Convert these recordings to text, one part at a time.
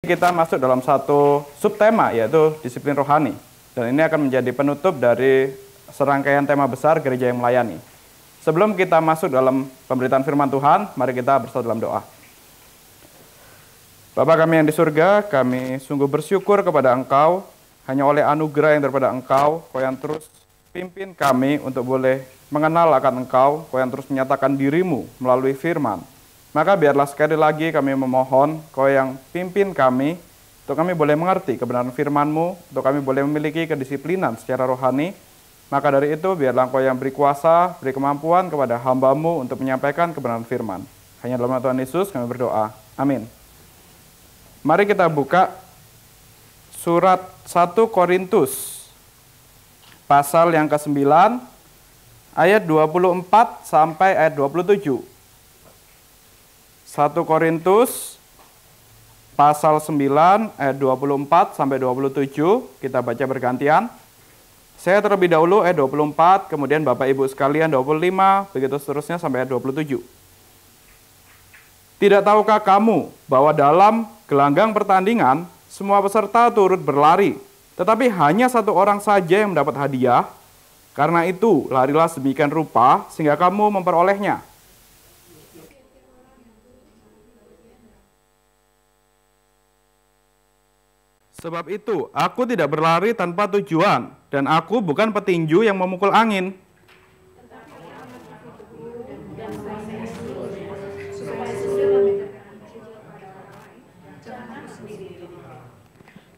Kita masuk dalam satu subtema, yaitu disiplin rohani. Dan ini akan menjadi penutup dari serangkaian tema besar gereja yang melayani. Sebelum kita masuk dalam pemberitaan firman Tuhan, mari kita bersatu dalam doa. Bapa kami yang di surga, kami sungguh bersyukur kepada Engkau, hanya oleh anugerah yang daripada Engkau, Kau yang terus pimpin kami untuk boleh mengenal akan Engkau, Kau yang terus menyatakan dirimu melalui firman. Maka biarlah sekali lagi kami memohon Kau yang pimpin kami, untuk kami boleh mengerti kebenaran firman-Mu, untuk kami boleh memiliki kedisiplinan secara rohani. Maka dari itu biarlah Engkau yang beri kuasa, beri kemampuan kepada hamba-Mu untuk menyampaikan kebenaran firman. Hanya dalam nama Tuhan Yesus kami berdoa. Amin. Mari kita buka surat 1 Korintus, pasal yang ke-9, ayat 24 sampai ayat 27. 1 Korintus pasal 9 ayat 24 sampai 27, kita baca bergantian. Saya terlebih dahulu ayat 24, kemudian Bapak Ibu sekalian 25, begitu seterusnya sampai ayat 27. Tidak tahukah kamu bahwa dalam gelanggang pertandingan semua peserta turut berlari, tetapi hanya satu orang saja yang mendapat hadiah? Karena itu larilah sedemikian rupa sehingga kamu memperolehnya. Sebab itu, aku tidak berlari tanpa tujuan, dan aku bukan petinju yang memukul angin.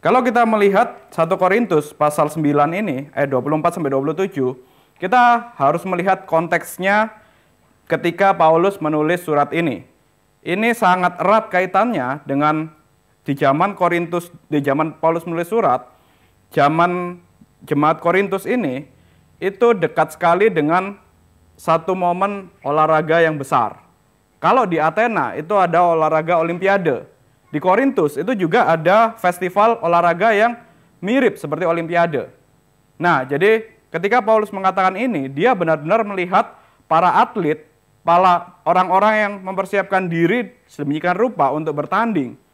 Kalau kita melihat 1 Korintus pasal 9 ini, ayat 24 sampai 27, kita harus melihat konteksnya ketika Paulus menulis surat ini. Ini sangat erat kaitannya dengan di zaman Korintus, di zaman Paulus menulis surat, zaman jemaat Korintus ini, itu dekat sekali dengan satu momen olahraga yang besar. Kalau di Athena itu ada olahraga Olimpiade. Di Korintus itu juga ada festival olahraga yang mirip seperti Olimpiade. Nah, jadi ketika Paulus mengatakan ini, dia benar-benar melihat para atlet, para orang-orang yang mempersiapkan diri sedemikian rupa untuk bertanding.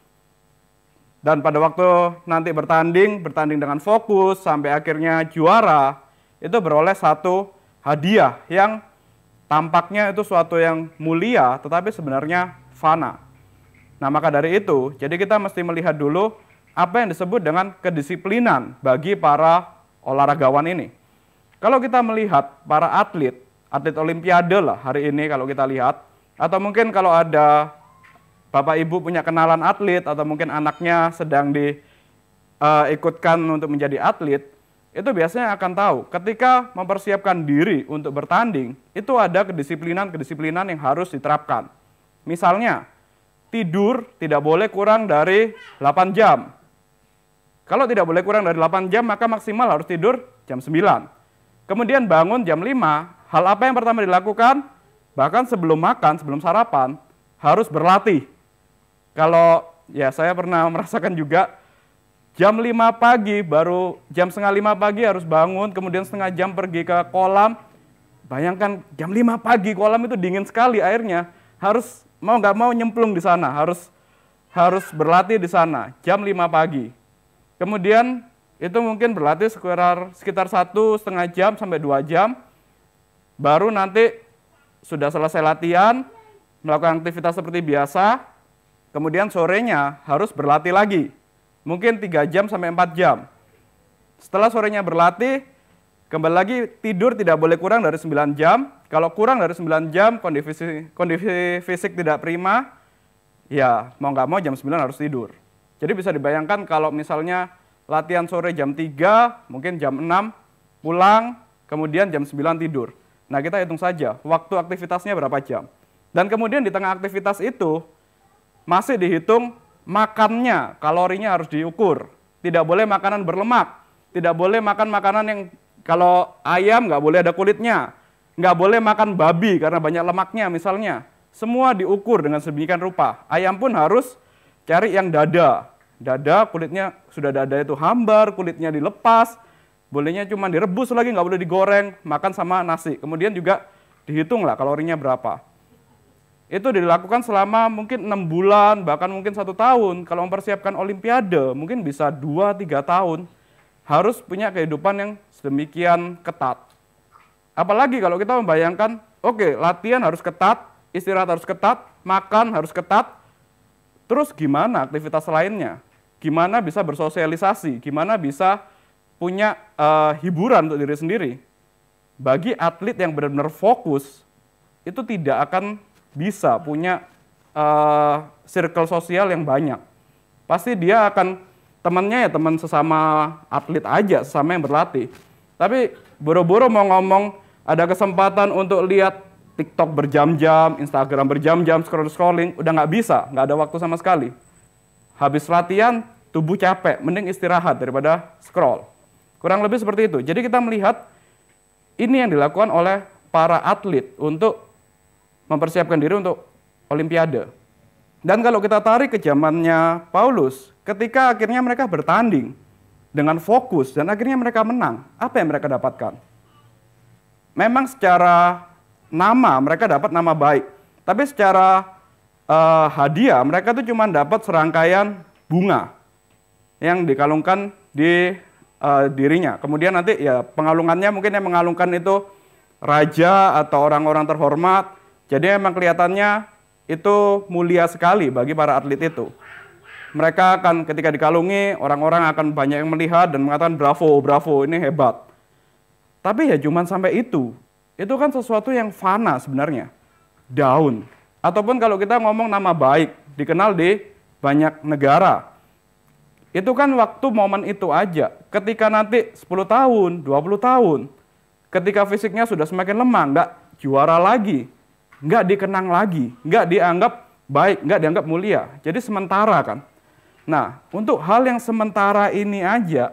Dan pada waktu nanti bertanding dengan fokus sampai akhirnya juara, itu beroleh satu hadiah yang tampaknya itu suatu yang mulia, tetapi sebenarnya fana. Nah, maka dari itu, jadi kita mesti melihat dulu apa yang disebut dengan kedisiplinan bagi para olahragawan ini. Kalau kita melihat para atlet Olimpiade lah hari ini kalau kita lihat, atau mungkin kalau ada Bapak Ibu punya kenalan atlet, atau mungkin anaknya sedang diikutkan untuk menjadi atlet, itu biasanya akan tahu ketika mempersiapkan diri untuk bertanding, itu ada kedisiplinan yang harus diterapkan. Misalnya, tidur tidak boleh kurang dari 8 jam. Kalau tidak boleh kurang dari 8 jam, maka maksimal harus tidur jam 9. Kemudian bangun jam 5, hal apa yang pertama dilakukan? Bahkan sebelum makan, sebelum sarapan, harus berlatih. Kalau ya saya pernah merasakan juga, jam 5 pagi, baru jam setengah 5 pagi harus bangun, kemudian setengah jam pergi ke kolam. Bayangkan jam 5 pagi, kolam itu dingin sekali airnya, harus mau nggak mau nyemplung di sana, harus berlatih di sana, jam 5 pagi. Kemudian itu mungkin berlatih sekitar 1,5 jam sampai 2 jam, baru nanti sudah selesai latihan, melakukan aktivitas seperti biasa, kemudian sorenya harus berlatih lagi, mungkin 3 jam sampai 4 jam. Setelah sorenya berlatih, kembali lagi tidur tidak boleh kurang dari 9 jam. Kalau kurang dari 9 jam, kondisi fisik tidak prima, ya mau nggak mau jam 9 harus tidur. Jadi bisa dibayangkan kalau misalnya latihan sore jam 3, mungkin jam 6 pulang, kemudian jam 9 tidur. Nah, kita hitung saja waktu aktivitasnya berapa jam. Dan kemudian di tengah aktivitas itu, masih dihitung makannya, kalorinya harus diukur. Tidak boleh makanan berlemak, tidak boleh makan makanan yang kalau ayam nggak boleh ada kulitnya, nggak boleh makan babi karena banyak lemaknya misalnya. Semua diukur dengan sedemikian rupa. Ayam pun harus cari yang dada. Dada kulitnya sudah dada itu hambar, kulitnya dilepas, bolehnya cuma direbus lagi, nggak boleh digoreng, makan sama nasi. Kemudian juga dihitung lah kalorinya berapa. itu dilakukan selama mungkin 6 bulan, bahkan mungkin 1 tahun. Kalau mempersiapkan Olimpiade, mungkin bisa 2-3 tahun. Harus punya kehidupan yang sedemikian ketat. Apalagi kalau kita membayangkan, oke, latihan harus ketat, istirahat harus ketat, makan harus ketat, terus gimana aktivitas lainnya? Gimana bisa bersosialisasi? Gimana bisa punya hiburan untuk diri sendiri? Bagi atlet yang benar-benar fokus, itu tidak akan bisa punya circle sosial yang banyak. Pasti dia akan temannya ya teman sesama atlet aja, sesama yang berlatih. Tapi boro-boro mau ngomong ada kesempatan untuk lihat TikTok berjam-jam, Instagram berjam-jam, scrolling, udah nggak bisa, nggak ada waktu sama sekali. Habis latihan, tubuh capek, mending istirahat daripada scroll. Kurang lebih seperti itu. Jadi kita melihat ini yang dilakukan oleh para atlet untuk mempersiapkan diri untuk Olimpiade. Dan kalau kita tarik ke zamannya Paulus, ketika akhirnya mereka bertanding dengan fokus dan akhirnya mereka menang, apa yang mereka dapatkan? Memang secara nama mereka dapat nama baik, tapi secara hadiah mereka itu cuma dapat serangkaian bunga yang dikalungkan di dirinya. Kemudian nanti ya pengalungannya mungkin yang mengalungkan itu raja atau orang-orang terhormat. Jadi memang kelihatannya itu mulia sekali bagi para atlet itu. Mereka akan ketika dikalungi, orang-orang akan banyak yang melihat dan mengatakan bravo, bravo, ini hebat. Tapi ya cuman sampai itu. Itu kan sesuatu yang fana sebenarnya. Daun. Ataupun kalau kita ngomong nama baik, dikenal di banyak negara. Itu kan waktu momen itu aja. Ketika nanti 10 tahun, 20 tahun, ketika fisiknya sudah semakin lemah, nggak juara lagi, nggak dikenang lagi, nggak dianggap baik, nggak dianggap mulia. Jadi sementara kan. Nah, untuk hal yang sementara ini aja,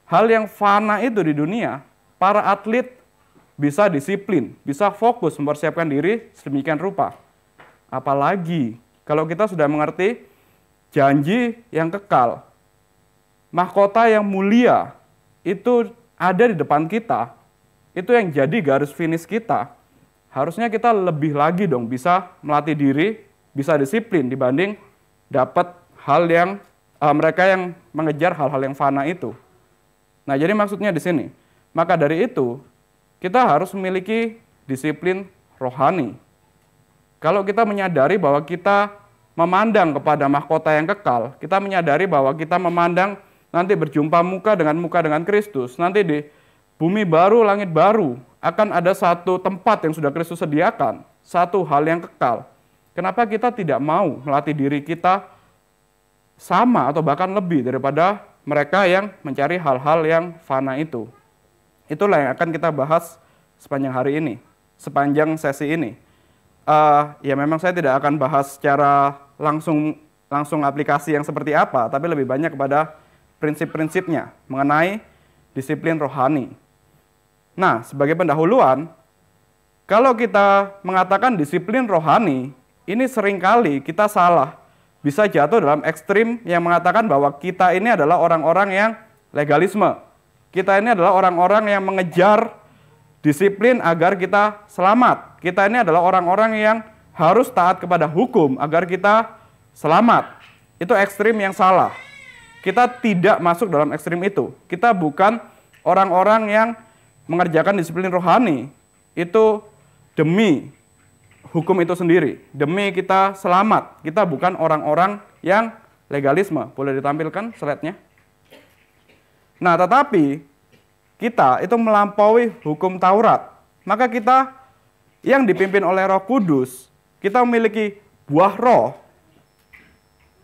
hal yang fana itu di dunia, para atlet bisa disiplin, bisa fokus mempersiapkan diri sedemikian rupa. Apalagi kalau kita sudah mengerti janji yang kekal, mahkota yang mulia itu ada di depan kita, itu yang jadi garis finish kita. Harusnya kita lebih lagi dong bisa melatih diri, bisa disiplin dibanding dapat hal yang mereka yang mengejar hal-hal yang fana itu. Nah, jadi maksudnya di sini. Maka dari itu, kita harus memiliki disiplin rohani. Kalau kita menyadari bahwa kita memandang kepada mahkota yang kekal, kita menyadari bahwa kita memandang nanti berjumpa muka dengan Kristus, nanti di bumi baru, langit baru, akan ada satu tempat yang sudah Kristus sediakan, satu hal yang kekal. Kenapa kita tidak mau melatih diri kita sama atau bahkan lebih daripada mereka yang mencari hal-hal yang fana itu? Itulah yang akan kita bahas sepanjang hari ini, sepanjang sesi ini. Ya memang saya tidak akan bahas secara langsung aplikasi yang seperti apa, tapi lebih banyak kepada prinsip-prinsipnya mengenai disiplin rohani. Nah, sebagai pendahuluan, kalau kita mengatakan disiplin rohani, ini seringkali kita salah. Bisa jatuh dalam ekstrim yang mengatakan bahwa kita ini adalah orang-orang yang legalisme. Kita ini adalah orang-orang yang mengejar disiplin agar kita selamat. Kita ini adalah orang-orang yang harus taat kepada hukum agar kita selamat. Itu ekstrim yang salah. Kita tidak masuk dalam ekstrim itu. Kita bukan orang-orang yang mengerjakan disiplin rohani. Itu demi hukum itu sendiri, demi kita selamat. Kita bukan orang-orang yang legalisme. Boleh ditampilkan slide-nya? Nah, tetapi kita itu melampaui hukum Taurat. Maka kita yang dipimpin oleh Roh Kudus, kita memiliki buah roh.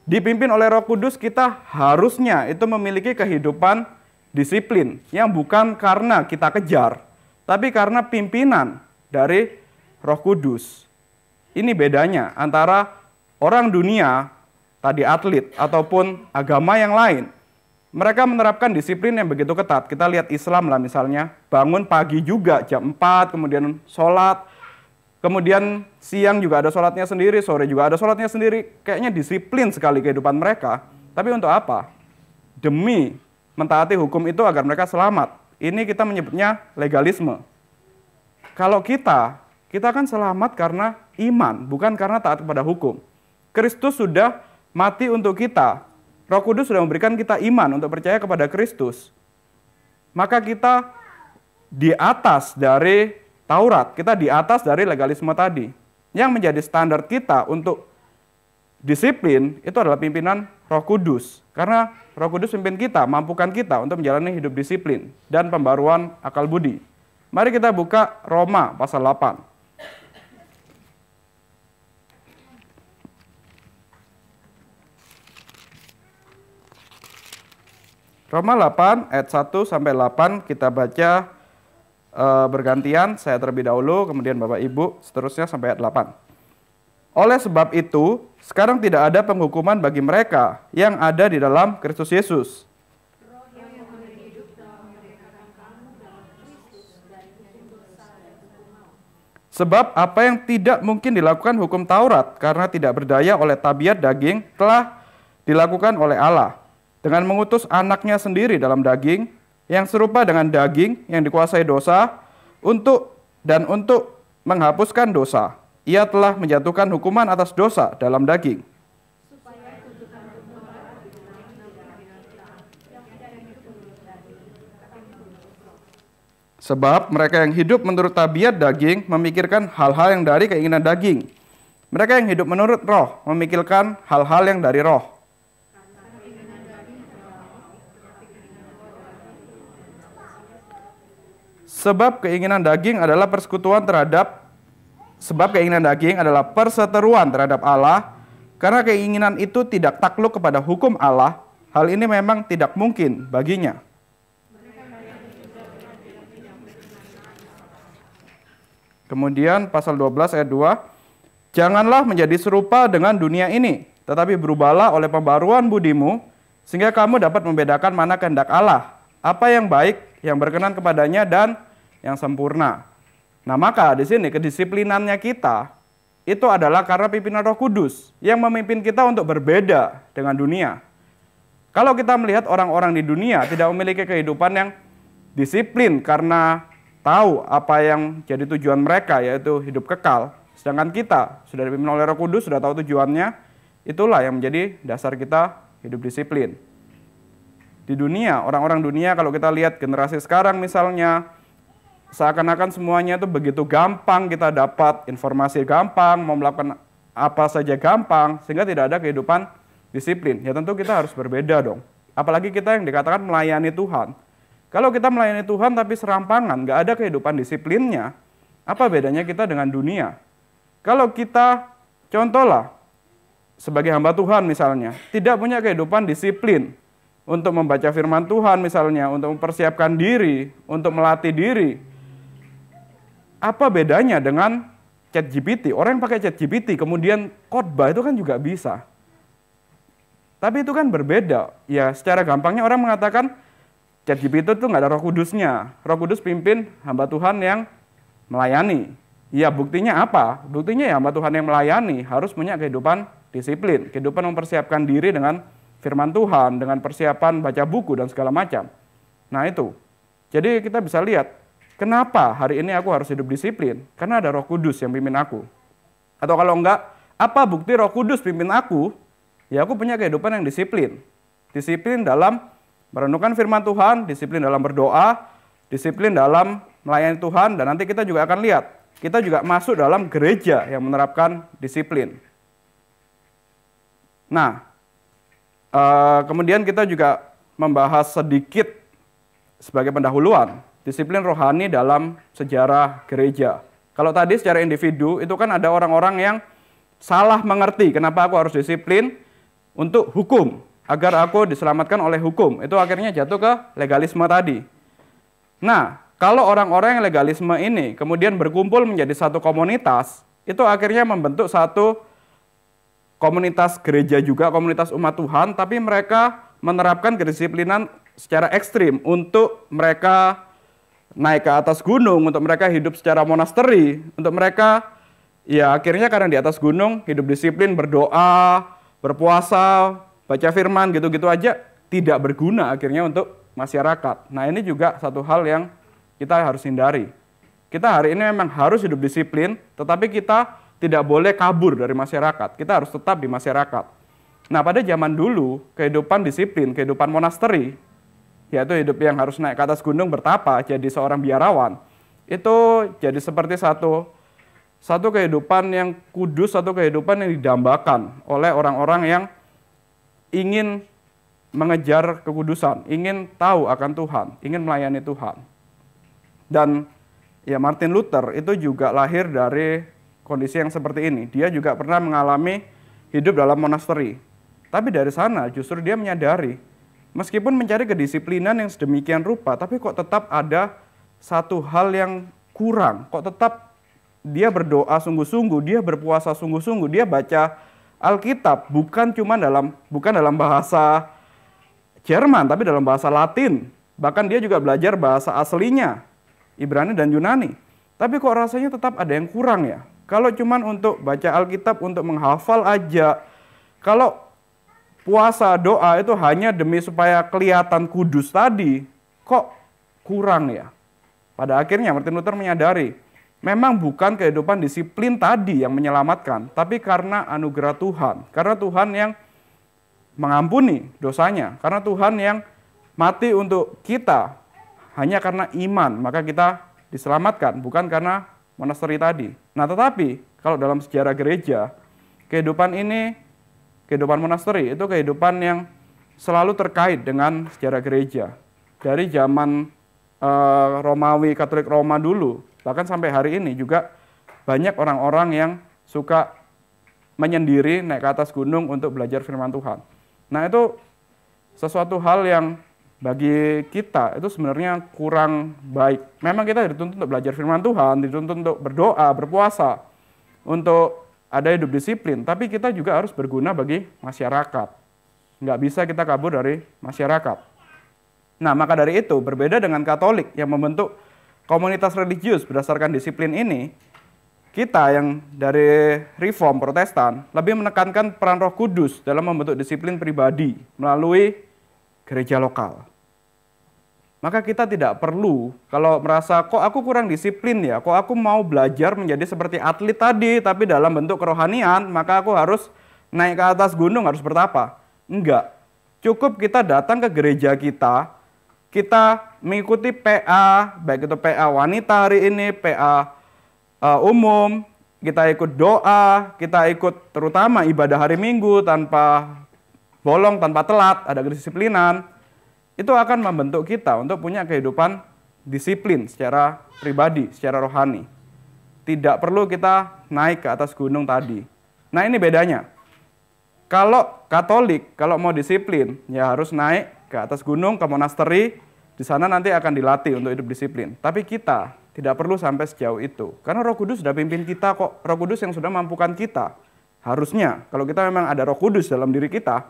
Dipimpin oleh Roh Kudus, kita harusnya itu memiliki kehidupan disiplin yang bukan karena kita kejar, tapi karena pimpinan dari Roh Kudus. Ini bedanya antara orang dunia, tadi atlet, ataupun agama yang lain. Mereka menerapkan disiplin yang begitu ketat. Kita lihat Islam lah misalnya, bangun pagi juga jam 4, kemudian sholat, kemudian siang juga ada sholatnya sendiri, sore juga ada sholatnya sendiri. Kayaknya disiplin sekali kehidupan mereka. Tapi untuk apa? Demi mentaati hukum itu agar mereka selamat. Ini kita menyebutnya legalisme. Kalau kita kan selamat karena iman, bukan karena taat kepada hukum. Kristus sudah mati untuk kita. Roh Kudus sudah memberikan kita iman untuk percaya kepada Kristus. Maka kita di atas dari Taurat, kita di atas dari legalisme tadi. Yang menjadi standar kita untuk disiplin itu adalah pimpinan Roh Kudus. Karena Roh Kudus pimpin kita, mampukan kita untuk menjalani hidup disiplin dan pembaruan akal budi. Mari kita buka Roma pasal 8. Roma 8 ayat 1 sampai 8 kita baca bergantian, saya terlebih dahulu, kemudian Bapak Ibu, seterusnya sampai ayat 8. Oleh sebab itu, sekarang tidak ada penghukuman bagi mereka yang ada di dalam Kristus Yesus. Sebab apa yang tidak mungkin dilakukan hukum Taurat karena tidak berdaya oleh tabiat daging telah dilakukan oleh Allah dengan mengutus anaknya sendiri dalam daging yang serupa dengan daging yang dikuasai dosa untuk menghapuskan dosa. Ia telah menjatuhkan hukuman atas dosa dalam daging. Sebab mereka yang hidup menurut tabiat daging memikirkan hal-hal yang dari keinginan daging. Mereka yang hidup menurut roh memikirkan hal-hal yang dari roh. Sebab keinginan daging adalah perseteruan terhadap Allah, karena keinginan itu tidak takluk kepada hukum Allah. Hal ini memang tidak mungkin baginya. Kemudian pasal 12 ayat 2, janganlah menjadi serupa dengan dunia ini, tetapi berubahlah oleh pembaruan budimu, sehingga kamu dapat membedakan mana kehendak Allah, apa yang baik, yang berkenan kepadanya, dan yang sempurna. Nah, maka di sini kedisiplinannya kita itu adalah karena pimpinan Roh Kudus yang memimpin kita untuk berbeda dengan dunia. Kalau kita melihat orang-orang di dunia tidak memiliki kehidupan yang disiplin karena tahu apa yang jadi tujuan mereka, yaitu hidup kekal. Sedangkan kita sudah dipimpin oleh Roh Kudus, sudah tahu tujuannya, itulah yang menjadi dasar kita hidup disiplin. Di dunia, orang-orang dunia kalau kita lihat generasi sekarang misalnya, seakan-akan semuanya itu begitu gampang, kita dapat informasi gampang, mau melakukan apa saja gampang, sehingga tidak ada kehidupan disiplin. Ya tentu kita harus berbeda dong. Apalagi kita yang dikatakan melayani Tuhan. Kalau kita melayani Tuhan tapi serampangan, nggak ada kehidupan disiplinnya, apa bedanya kita dengan dunia? Kalau kita, contohlah, sebagai hamba Tuhan misalnya, tidak punya kehidupan disiplin untuk membaca firman Tuhan misalnya, untuk mempersiapkan diri, untuk melatih diri, apa bedanya dengan ChatGPT? Orang yang pakai ChatGPT kemudian khotbah itu kan juga bisa. Tapi itu kan berbeda. Ya, secara gampangnya orang mengatakan ChatGPT itu nggak ada Roh Kudusnya. Roh Kudus pimpin hamba Tuhan yang melayani. Ya, buktinya apa? Buktinya ya hamba Tuhan yang melayani harus punya kehidupan disiplin, kehidupan mempersiapkan diri dengan firman Tuhan, dengan persiapan baca buku dan segala macam. Nah itu. Jadi kita bisa lihat, kenapa hari ini aku harus hidup disiplin? Karena ada Roh Kudus yang pimpin aku. Atau kalau enggak, apa bukti Roh Kudus pimpin aku? Ya aku punya kehidupan yang disiplin. Disiplin dalam merenungkan firman Tuhan, disiplin dalam berdoa, disiplin dalam melayani Tuhan, dan nanti kita juga akan lihat, kita juga masuk dalam gereja yang menerapkan disiplin. Nah, kemudian kita juga membahas sedikit sebagai pendahuluan disiplin rohani dalam sejarah gereja. Kalau tadi secara individu, itu kan ada orang-orang yang salah mengerti kenapa aku harus disiplin untuk hukum, agar aku diselamatkan oleh hukum. Itu akhirnya jatuh ke legalisme tadi. Nah, kalau orang-orang yang legalisme ini kemudian berkumpul menjadi satu komunitas, itu akhirnya membentuk satu komunitas gereja juga, komunitas umat Tuhan, tapi mereka menerapkan kedisiplinan secara ekstrim untuk mereka naik ke atas gunung, untuk mereka hidup secara monasteri, untuk mereka ya akhirnya karena di atas gunung hidup disiplin, berdoa, berpuasa, baca firman gitu-gitu aja tidak berguna akhirnya untuk masyarakat. Nah ini juga satu hal yang kita harus hindari. Kita hari ini memang harus hidup disiplin, tetapi kita tidak boleh kabur dari masyarakat. Kita harus tetap di masyarakat. Nah, pada zaman dulu, kehidupan disiplin, kehidupan monasteri, yaitu hidup yang harus naik ke atas gunung bertapa, jadi seorang biarawan, itu jadi seperti satu kehidupan yang kudus, satu kehidupan yang didambakan oleh orang-orang yang ingin mengejar kekudusan, ingin tahu akan Tuhan, ingin melayani Tuhan. Dan ya Martin Luther itu juga lahir dari kondisi yang seperti ini. Dia juga pernah mengalami hidup dalam monasteri. Tapi dari sana justru dia menyadari, meskipun mencari kedisiplinan yang sedemikian rupa, tapi kok tetap ada satu hal yang kurang. Kok tetap dia berdoa sungguh-sungguh, dia berpuasa sungguh-sungguh, dia baca Alkitab bukan dalam bahasa Jerman, tapi dalam bahasa Latin. Bahkan dia juga belajar bahasa aslinya, Ibrani dan Yunani. Tapi kok rasanya tetap ada yang kurang ya? Kalau cuman untuk baca Alkitab, untuk menghafal aja, kalau puasa, doa itu hanya demi supaya kelihatan kudus tadi, kok kurang ya? Pada akhirnya Martin Luther menyadari, memang bukan kehidupan disiplin tadi yang menyelamatkan, tapi karena anugerah Tuhan. Karena Tuhan yang mengampuni dosanya, karena Tuhan yang mati untuk kita, hanya karena iman, maka kita diselamatkan, bukan karena monasteri tadi. Nah, tetapi kalau dalam sejarah gereja, kehidupan monasteri itu kehidupan yang selalu terkait dengan sejarah gereja. Dari zaman Romawi, Katolik Roma dulu, bahkan sampai hari ini juga banyak orang-orang yang suka menyendiri naik ke atas gunung untuk belajar firman Tuhan. Nah, itu sesuatu hal yang bagi kita itu sebenarnya kurang baik. Memang kita dituntut untuk belajar firman Tuhan, dituntut untuk berdoa, berpuasa, untuk ada hidup disiplin, tapi kita juga harus berguna bagi masyarakat. Nggak bisa kita kabur dari masyarakat. Nah, maka dari itu, berbeda dengan Katolik yang membentuk komunitas religius berdasarkan disiplin ini, kita yang dari Reform Protestan lebih menekankan peran Roh Kudus dalam membentuk disiplin pribadi melalui gereja lokal. Maka kita tidak perlu, kalau merasa kok aku kurang disiplin ya, kok aku mau belajar menjadi seperti atlet tadi, tapi dalam bentuk kerohanian, maka aku harus naik ke atas gunung, harus bertapa. Enggak, cukup kita datang ke gereja kita mengikuti PA, baik itu PA wanita hari ini, PA umum, kita ikut doa, kita ikut terutama ibadah hari Minggu tanpa bolong, tanpa telat, ada kedisiplinan, itu akan membentuk kita untuk punya kehidupan disiplin secara pribadi, secara rohani. Tidak perlu kita naik ke atas gunung tadi. Nah, ini bedanya. Kalau Katolik, kalau mau disiplin, ya harus naik ke atas gunung, ke monasteri, di sana nanti akan dilatih untuk hidup disiplin. Tapi kita tidak perlu sampai sejauh itu. Karena Roh Kudus sudah pimpin kita kok. Roh Kudus yang sudah mampukan kita. Harusnya, kalau kita memang ada Roh Kudus dalam diri kita,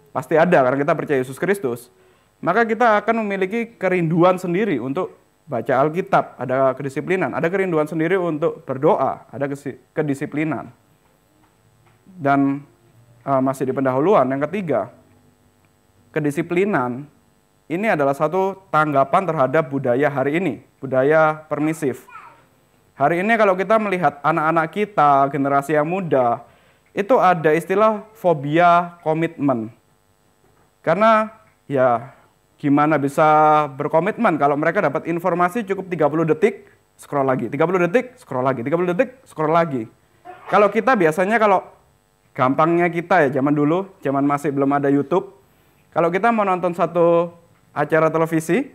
pasti ada karena kita percaya Yesus Kristus, maka kita akan memiliki kerinduan sendiri untuk baca Alkitab, ada kedisiplinan, ada kerinduan sendiri untuk berdoa, ada kedisiplinan. Dan masih di pendahuluan, yang ketiga, kedisiplinan ini adalah satu tanggapan terhadap budaya hari ini, budaya permisif. Hari ini kalau kita melihat anak-anak kita, generasi yang muda, itu ada istilah fobia komitmen. Karena ya gimana bisa berkomitmen kalau mereka dapat informasi cukup 30 detik, scroll lagi, 30 detik, scroll lagi, 30 detik, scroll lagi. Kalau kita biasanya kalau gampangnya kita ya zaman dulu, zaman masih belum ada YouTube, kalau kita mau nonton satu acara televisi,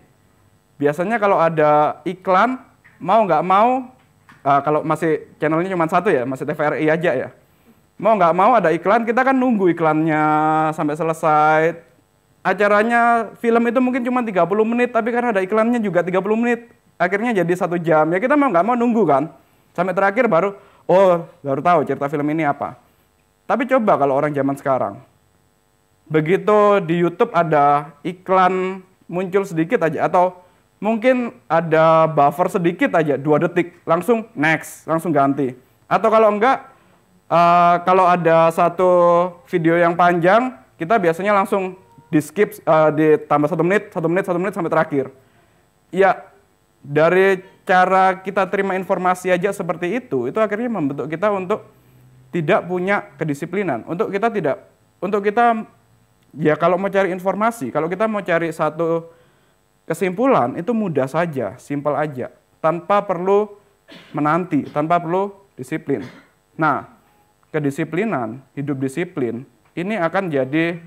biasanya kalau ada iklan, mau nggak mau, kalau masih channelnya cuma satu ya, masih TVRI aja ya, mau nggak mau ada iklan, kita kan nunggu iklannya sampai selesai. Acaranya film itu mungkin cuma 30 menit, tapi karena ada iklannya juga 30 menit, akhirnya jadi 1 jam. Ya kita mau nggak mau nunggu kan, sampai terakhir baru tahu cerita film ini apa. Tapi coba kalau orang zaman sekarang, begitu di YouTube ada iklan muncul sedikit aja, atau mungkin ada buffer sedikit aja, 2 detik, langsung next, langsung ganti. Atau kalau enggak, kalau ada satu video yang panjang, kita biasanya langsung di skip, ditambah 1 menit sampai terakhir. Ya, dari cara kita terima informasi aja seperti itu akhirnya membentuk kita untuk tidak punya kedisiplinan. Untuk kita ya kalau mau cari informasi, kalau kita mau cari satu kesimpulan itu mudah saja, simpel aja, tanpa perlu menanti, tanpa perlu disiplin. Nah, kedisiplinan, hidup disiplin ini akan jadi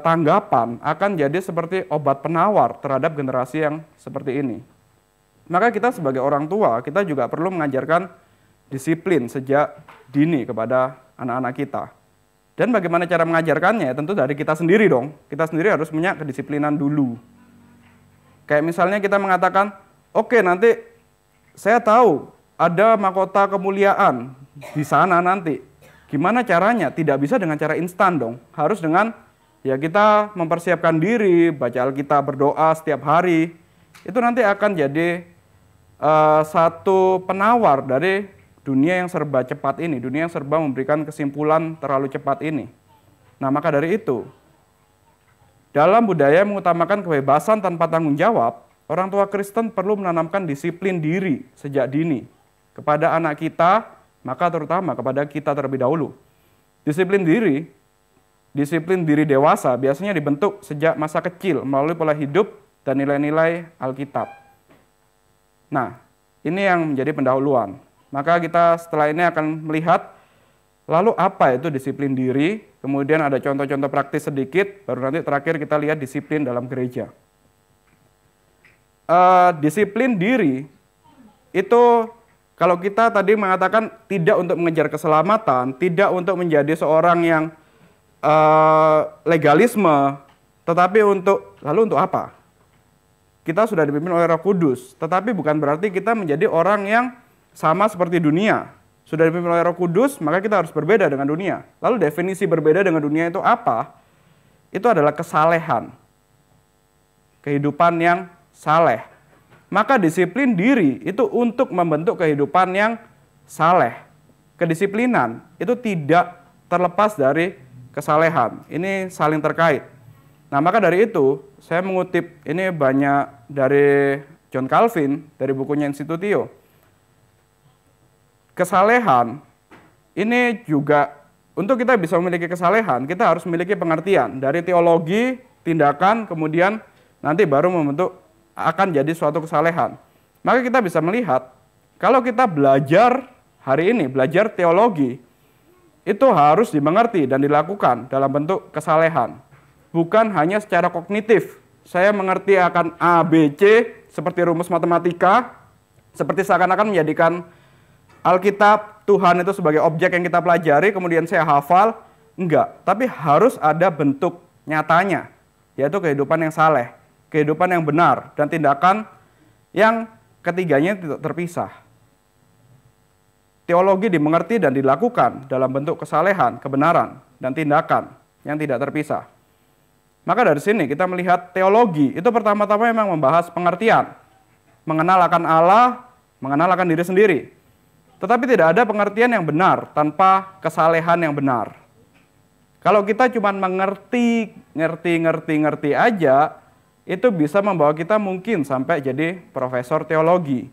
tanggapan, akan jadi seperti obat penawar terhadap generasi yang seperti ini. Maka kita sebagai orang tua, kita juga perlu mengajarkan disiplin sejak dini kepada anak-anak kita. Dan bagaimana cara mengajarkannya? Tentu dari kita sendiri dong. Kita sendiri harus punya kedisiplinan dulu. Kayak misalnya kita mengatakan, oke, nanti saya tahu ada mahkota kemuliaan di sana nanti. Gimana caranya? Tidak bisa dengan cara instan dong. Harus dengan ya kita mempersiapkan diri, baca Alkitab, berdoa setiap hari. Itu nanti akan jadi satu penawar dari dunia yang serba cepat ini, dunia yang serba memberikan kesimpulan terlalu cepat ini. Nah, maka dari itu, dalam budaya yang mengutamakan kebebasan tanpa tanggung jawab, orang tua Kristen perlu menanamkan disiplin diri sejak dini kepada anak kita, maka terutama kepada kita terlebih dahulu. Disiplin diri dewasa biasanya dibentuk sejak masa kecil melalui pola hidup dan nilai-nilai Alkitab. Nah, ini yang menjadi pendahuluan. Maka kita setelah ini akan melihat lalu apa itu disiplin diri, kemudian ada contoh-contoh praktis sedikit, baru nanti terakhir kita lihat disiplin dalam gereja. Disiplin diri itu kalau kita tadi mengatakan tidak untuk mengejar keselamatan, tidak untuk menjadi seorang yang legalisme, tetapi lalu untuk apa? Kita sudah dipimpin oleh Roh Kudus, tetapi bukan berarti kita menjadi orang yang sama seperti dunia. Sudah dipimpin oleh Roh Kudus, maka kita harus berbeda dengan dunia. Lalu definisi berbeda dengan dunia itu apa? Itu adalah kesalehan. Kehidupan yang saleh. Maka disiplin diri itu untuk membentuk kehidupan yang saleh. Kedisiplinan itu tidak terlepas dari kesalehan. Ini saling terkait. Nah, maka dari itu, saya mengutip ini banyak dari John Calvin, dari bukunya Institutio. Kesalehan ini juga untuk kita bisa memiliki kesalehan, kita harus memiliki pengertian dari teologi, tindakan, kemudian nanti baru membentuk akan jadi suatu kesalehan. Maka kita bisa melihat kalau kita belajar hari ini, belajar teologi, itu harus dimengerti dan dilakukan dalam bentuk kesalehan. Bukan hanya secara kognitif. Saya mengerti akan A, B, C seperti rumus matematika, seperti seakan-akan menjadikan Alkitab, Tuhan itu sebagai objek yang kita pelajari, kemudian saya hafal. Enggak, tapi harus ada bentuk nyatanya, yaitu kehidupan yang saleh, kehidupan yang benar, dan tindakan yang ketiganya tidak terpisah. Teologi dimengerti dan dilakukan dalam bentuk kesalehan, kebenaran, dan tindakan yang tidak terpisah. Maka dari sini kita melihat teologi itu pertama-tama memang membahas pengertian, mengenal akan Allah, mengenal akan diri sendiri. Tetapi tidak ada pengertian yang benar tanpa kesalehan yang benar. Kalau kita cuma mengerti aja, itu bisa membawa kita mungkin sampai jadi profesor teologi.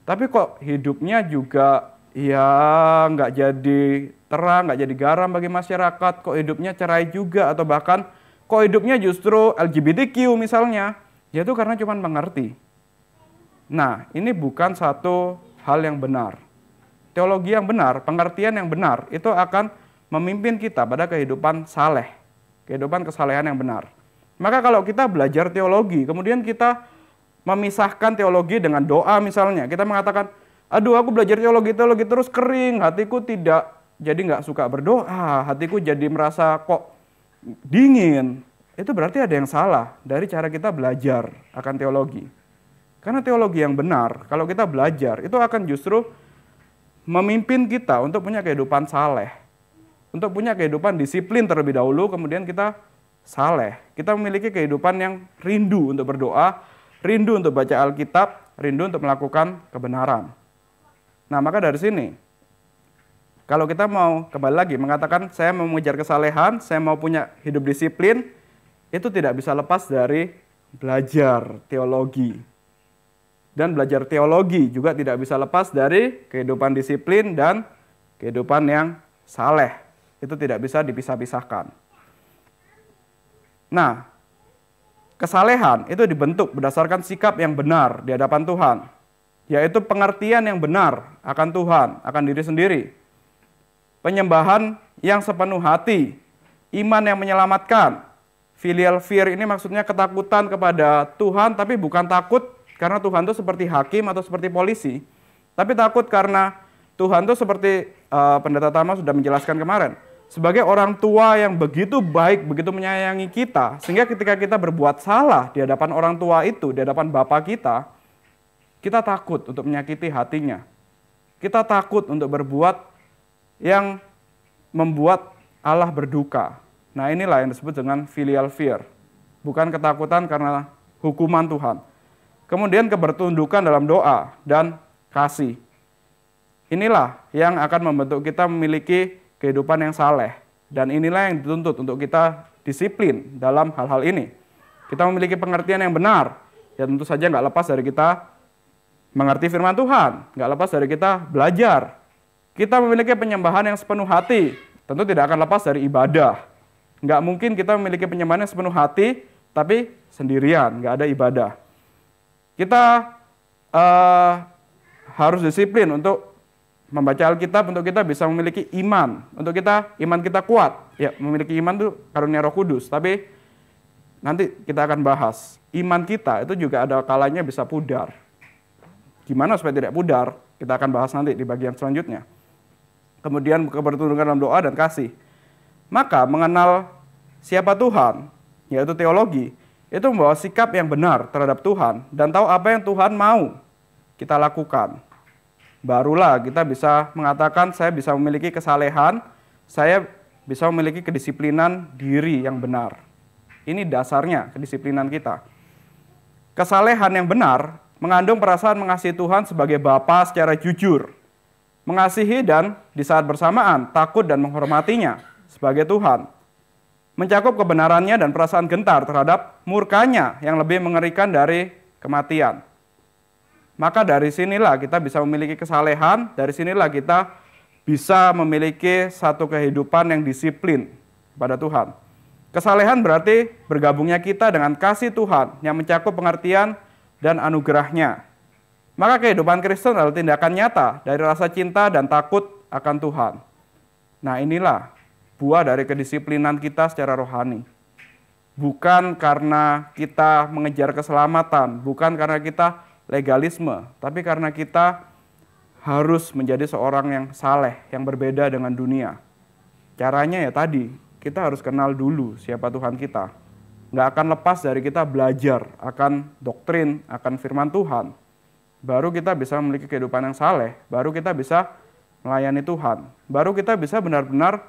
Tapi kok hidupnya juga ya nggak jadi terang, nggak jadi garam bagi masyarakat, kok hidupnya cerai juga, atau bahkan kok hidupnya justru LGBTQ misalnya, yaitu karena cuma mengerti. Nah, ini bukan satu hal yang benar. Teologi yang benar, pengertian yang benar, itu akan memimpin kita pada kehidupan saleh, kehidupan kesalehan yang benar. Maka kalau kita belajar teologi, kemudian kita memisahkan teologi dengan doa misalnya, kita mengatakan, aduh aku belajar teologi terus kering, hatiku jadi nggak suka berdoa, hatiku jadi merasa kok dingin. Itu berarti ada yang salah dari cara kita belajar akan teologi. Karena teologi yang benar, kalau kita belajar, itu akan justru memimpin kita untuk punya kehidupan saleh, untuk punya kehidupan disiplin terlebih dahulu, kemudian kita saleh. Kita memiliki kehidupan yang rindu untuk berdoa, rindu untuk baca Alkitab, rindu untuk melakukan kebenaran. Nah, maka dari sini, kalau kita mau kembali lagi mengatakan saya mau mengejar kesalehan, saya mau punya hidup disiplin, itu tidak bisa lepas dari belajar teologi. dan belajar teologi juga tidak bisa lepas dari kehidupan disiplin dan kehidupan yang saleh. Itu tidak bisa dipisah-pisahkan. Nah, kesalehan itu dibentuk berdasarkan sikap yang benar di hadapan Tuhan, yaitu pengertian yang benar akan Tuhan, akan diri sendiri. Penyembahan yang sepenuh hati, iman yang menyelamatkan. Filial fear ini maksudnya ketakutan kepada Tuhan, tapi bukan takut karena Tuhan itu seperti hakim atau seperti polisi, tapi takut karena Tuhan itu seperti Pendeta Tama sudah menjelaskan kemarin, sebagai orang tua yang begitu baik, begitu menyayangi kita, sehingga ketika kita berbuat salah di hadapan orang tua itu, di hadapan Bapa kita takut untuk menyakiti hatinya. Kita takut untuk berbuat yang membuat Allah berduka. Nah, inilah yang disebut dengan filial fear. Bukan ketakutan karena hukuman Tuhan. Kemudian kebertundukan dalam doa dan kasih. Inilah yang akan membentuk kita memiliki kehidupan yang saleh. Dan inilah yang dituntut untuk kita disiplin dalam hal-hal ini. Kita memiliki pengertian yang benar. Ya tentu saja nggak lepas dari kita mengerti firman Tuhan. Nggak lepas dari kita belajar. Kita memiliki penyembahan yang sepenuh hati. Tentu tidak akan lepas dari ibadah. Nggak mungkin kita memiliki penyembahan yang sepenuh hati, tapi sendirian, nggak ada ibadah. Kita harus disiplin untuk membaca Alkitab, untuk kita bisa memiliki iman, untuk iman kita kuat. Ya, memiliki iman itu karunia Roh Kudus, tapi nanti kita akan bahas. Iman kita itu juga ada kalanya bisa pudar. Gimana supaya tidak pudar? Kita akan bahas nanti di bagian selanjutnya. Kemudian kebertundukan dalam doa dan kasih. Maka mengenal siapa Tuhan, yaitu teologi, itu membawa sikap yang benar terhadap Tuhan dan tahu apa yang Tuhan mau kita lakukan. Barulah kita bisa mengatakan saya bisa memiliki kesalehan, saya bisa memiliki kedisiplinan diri yang benar. Ini dasarnya kedisiplinan kita. Kesalehan yang benar mengandung perasaan mengasihi Tuhan sebagai Bapa secara jujur, mengasihi dan di saat bersamaan takut dan menghormatinya sebagai Tuhan, mencakup kebenarannya dan perasaan gentar terhadap murkanya yang lebih mengerikan dari kematian. Maka dari sinilah kita bisa memiliki kesalehan, dari sinilah kita bisa memiliki satu kehidupan yang disiplin kepada Tuhan. Kesalehan berarti bergabungnya kita dengan kasih Tuhan yang mencakup pengertian dan anugerahnya. Maka kehidupan Kristen adalah tindakan nyata dari rasa cinta dan takut akan Tuhan. Nah, inilah buah dari kedisiplinan kita secara rohani. Bukan karena kita mengejar keselamatan, bukan karena kita legalisme, tapi karena kita harus menjadi seorang yang saleh, yang berbeda dengan dunia. Caranya ya tadi, kita harus kenal dulu siapa Tuhan kita. Nggak akan lepas dari kita belajar akan doktrin, akan firman Tuhan. Baru kita bisa memiliki kehidupan yang saleh, baru kita bisa melayani Tuhan. Baru kita bisa benar-benar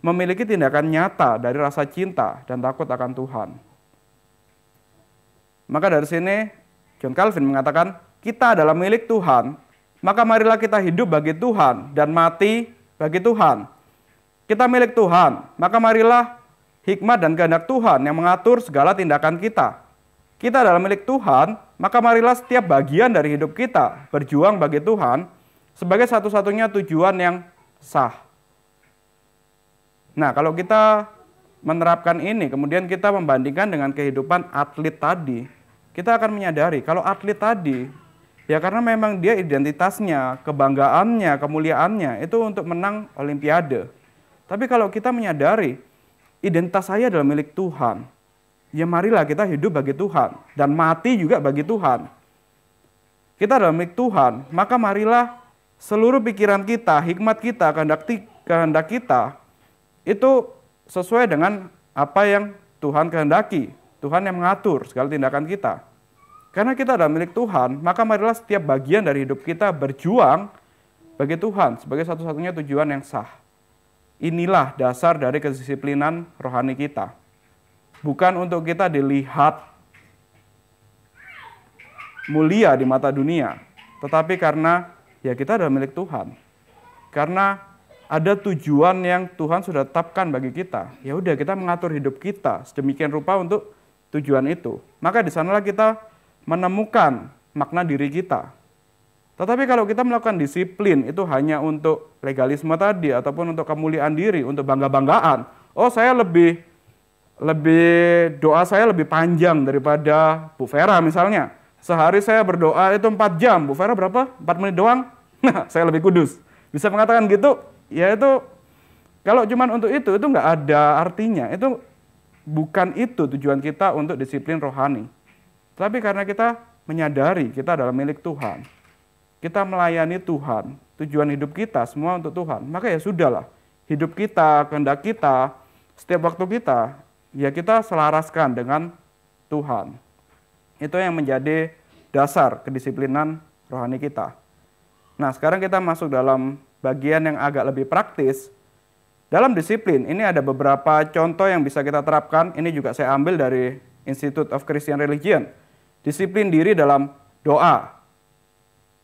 memiliki tindakan nyata dari rasa cinta dan takut akan Tuhan. Maka dari sini John Calvin mengatakan, kita adalah milik Tuhan, maka marilah kita hidup bagi Tuhan dan mati bagi Tuhan. Kita milik Tuhan, maka marilah hikmat dan kehendak Tuhan yang mengatur segala tindakan kita. Kita adalah milik Tuhan, maka marilah setiap bagian dari hidup kita berjuang bagi Tuhan sebagai satu-satunya tujuan yang sah. Nah, kalau kita menerapkan ini, kemudian kita membandingkan dengan kehidupan atlet tadi, kita akan menyadari kalau atlet tadi, ya karena memang dia identitasnya, kebanggaannya, kemuliaannya, itu untuk menang olimpiade. Tapi kalau kita menyadari, identitas saya adalah milik Tuhan, ya marilah kita hidup bagi Tuhan, dan mati juga bagi Tuhan. Kita adalah milik Tuhan, maka marilah seluruh pikiran kita, hikmat kita, kehendak kita, itu sesuai dengan apa yang Tuhan kehendaki. Tuhan yang mengatur segala tindakan kita. Karena kita adalah milik Tuhan, maka marilah setiap bagian dari hidup kita berjuang bagi Tuhan sebagai satu-satunya tujuan yang sah. Inilah dasar dari kedisiplinan rohani kita. Bukan untuk kita dilihat mulia di mata dunia, tetapi karena ya kita adalah milik Tuhan. Karena ada tujuan yang Tuhan sudah tetapkan bagi kita. Ya udah, kita mengatur hidup kita sedemikian rupa untuk tujuan itu. Maka di sanalah kita menemukan makna diri kita. Tetapi kalau kita melakukan disiplin itu hanya untuk legalisme tadi ataupun untuk kemuliaan diri, untuk bangga-banggaan. Oh, saya lebih doa saya lebih panjang daripada Bu Vera misalnya. Sehari saya berdoa itu 4 jam. Bu Vera berapa? 4 menit doang? Nah, saya lebih kudus. Bisa mengatakan gitu? Ya itu, kalau cuman untuk itu nggak ada artinya. Itu bukan itu tujuan kita untuk disiplin rohani. Tapi karena kita menyadari kita adalah milik Tuhan. Kita melayani Tuhan, tujuan hidup kita semua untuk Tuhan. Maka ya sudahlah, hidup kita, kehendak kita, setiap waktu kita, ya kita selaraskan dengan Tuhan. Itu yang menjadi dasar kedisiplinan rohani kita. Nah, sekarang kita masuk dalam bagian yang agak lebih praktis. Dalam disiplin, ini ada beberapa contoh yang bisa kita terapkan. Ini juga saya ambil dari Institute of Christian Religion. Disiplin diri dalam doa.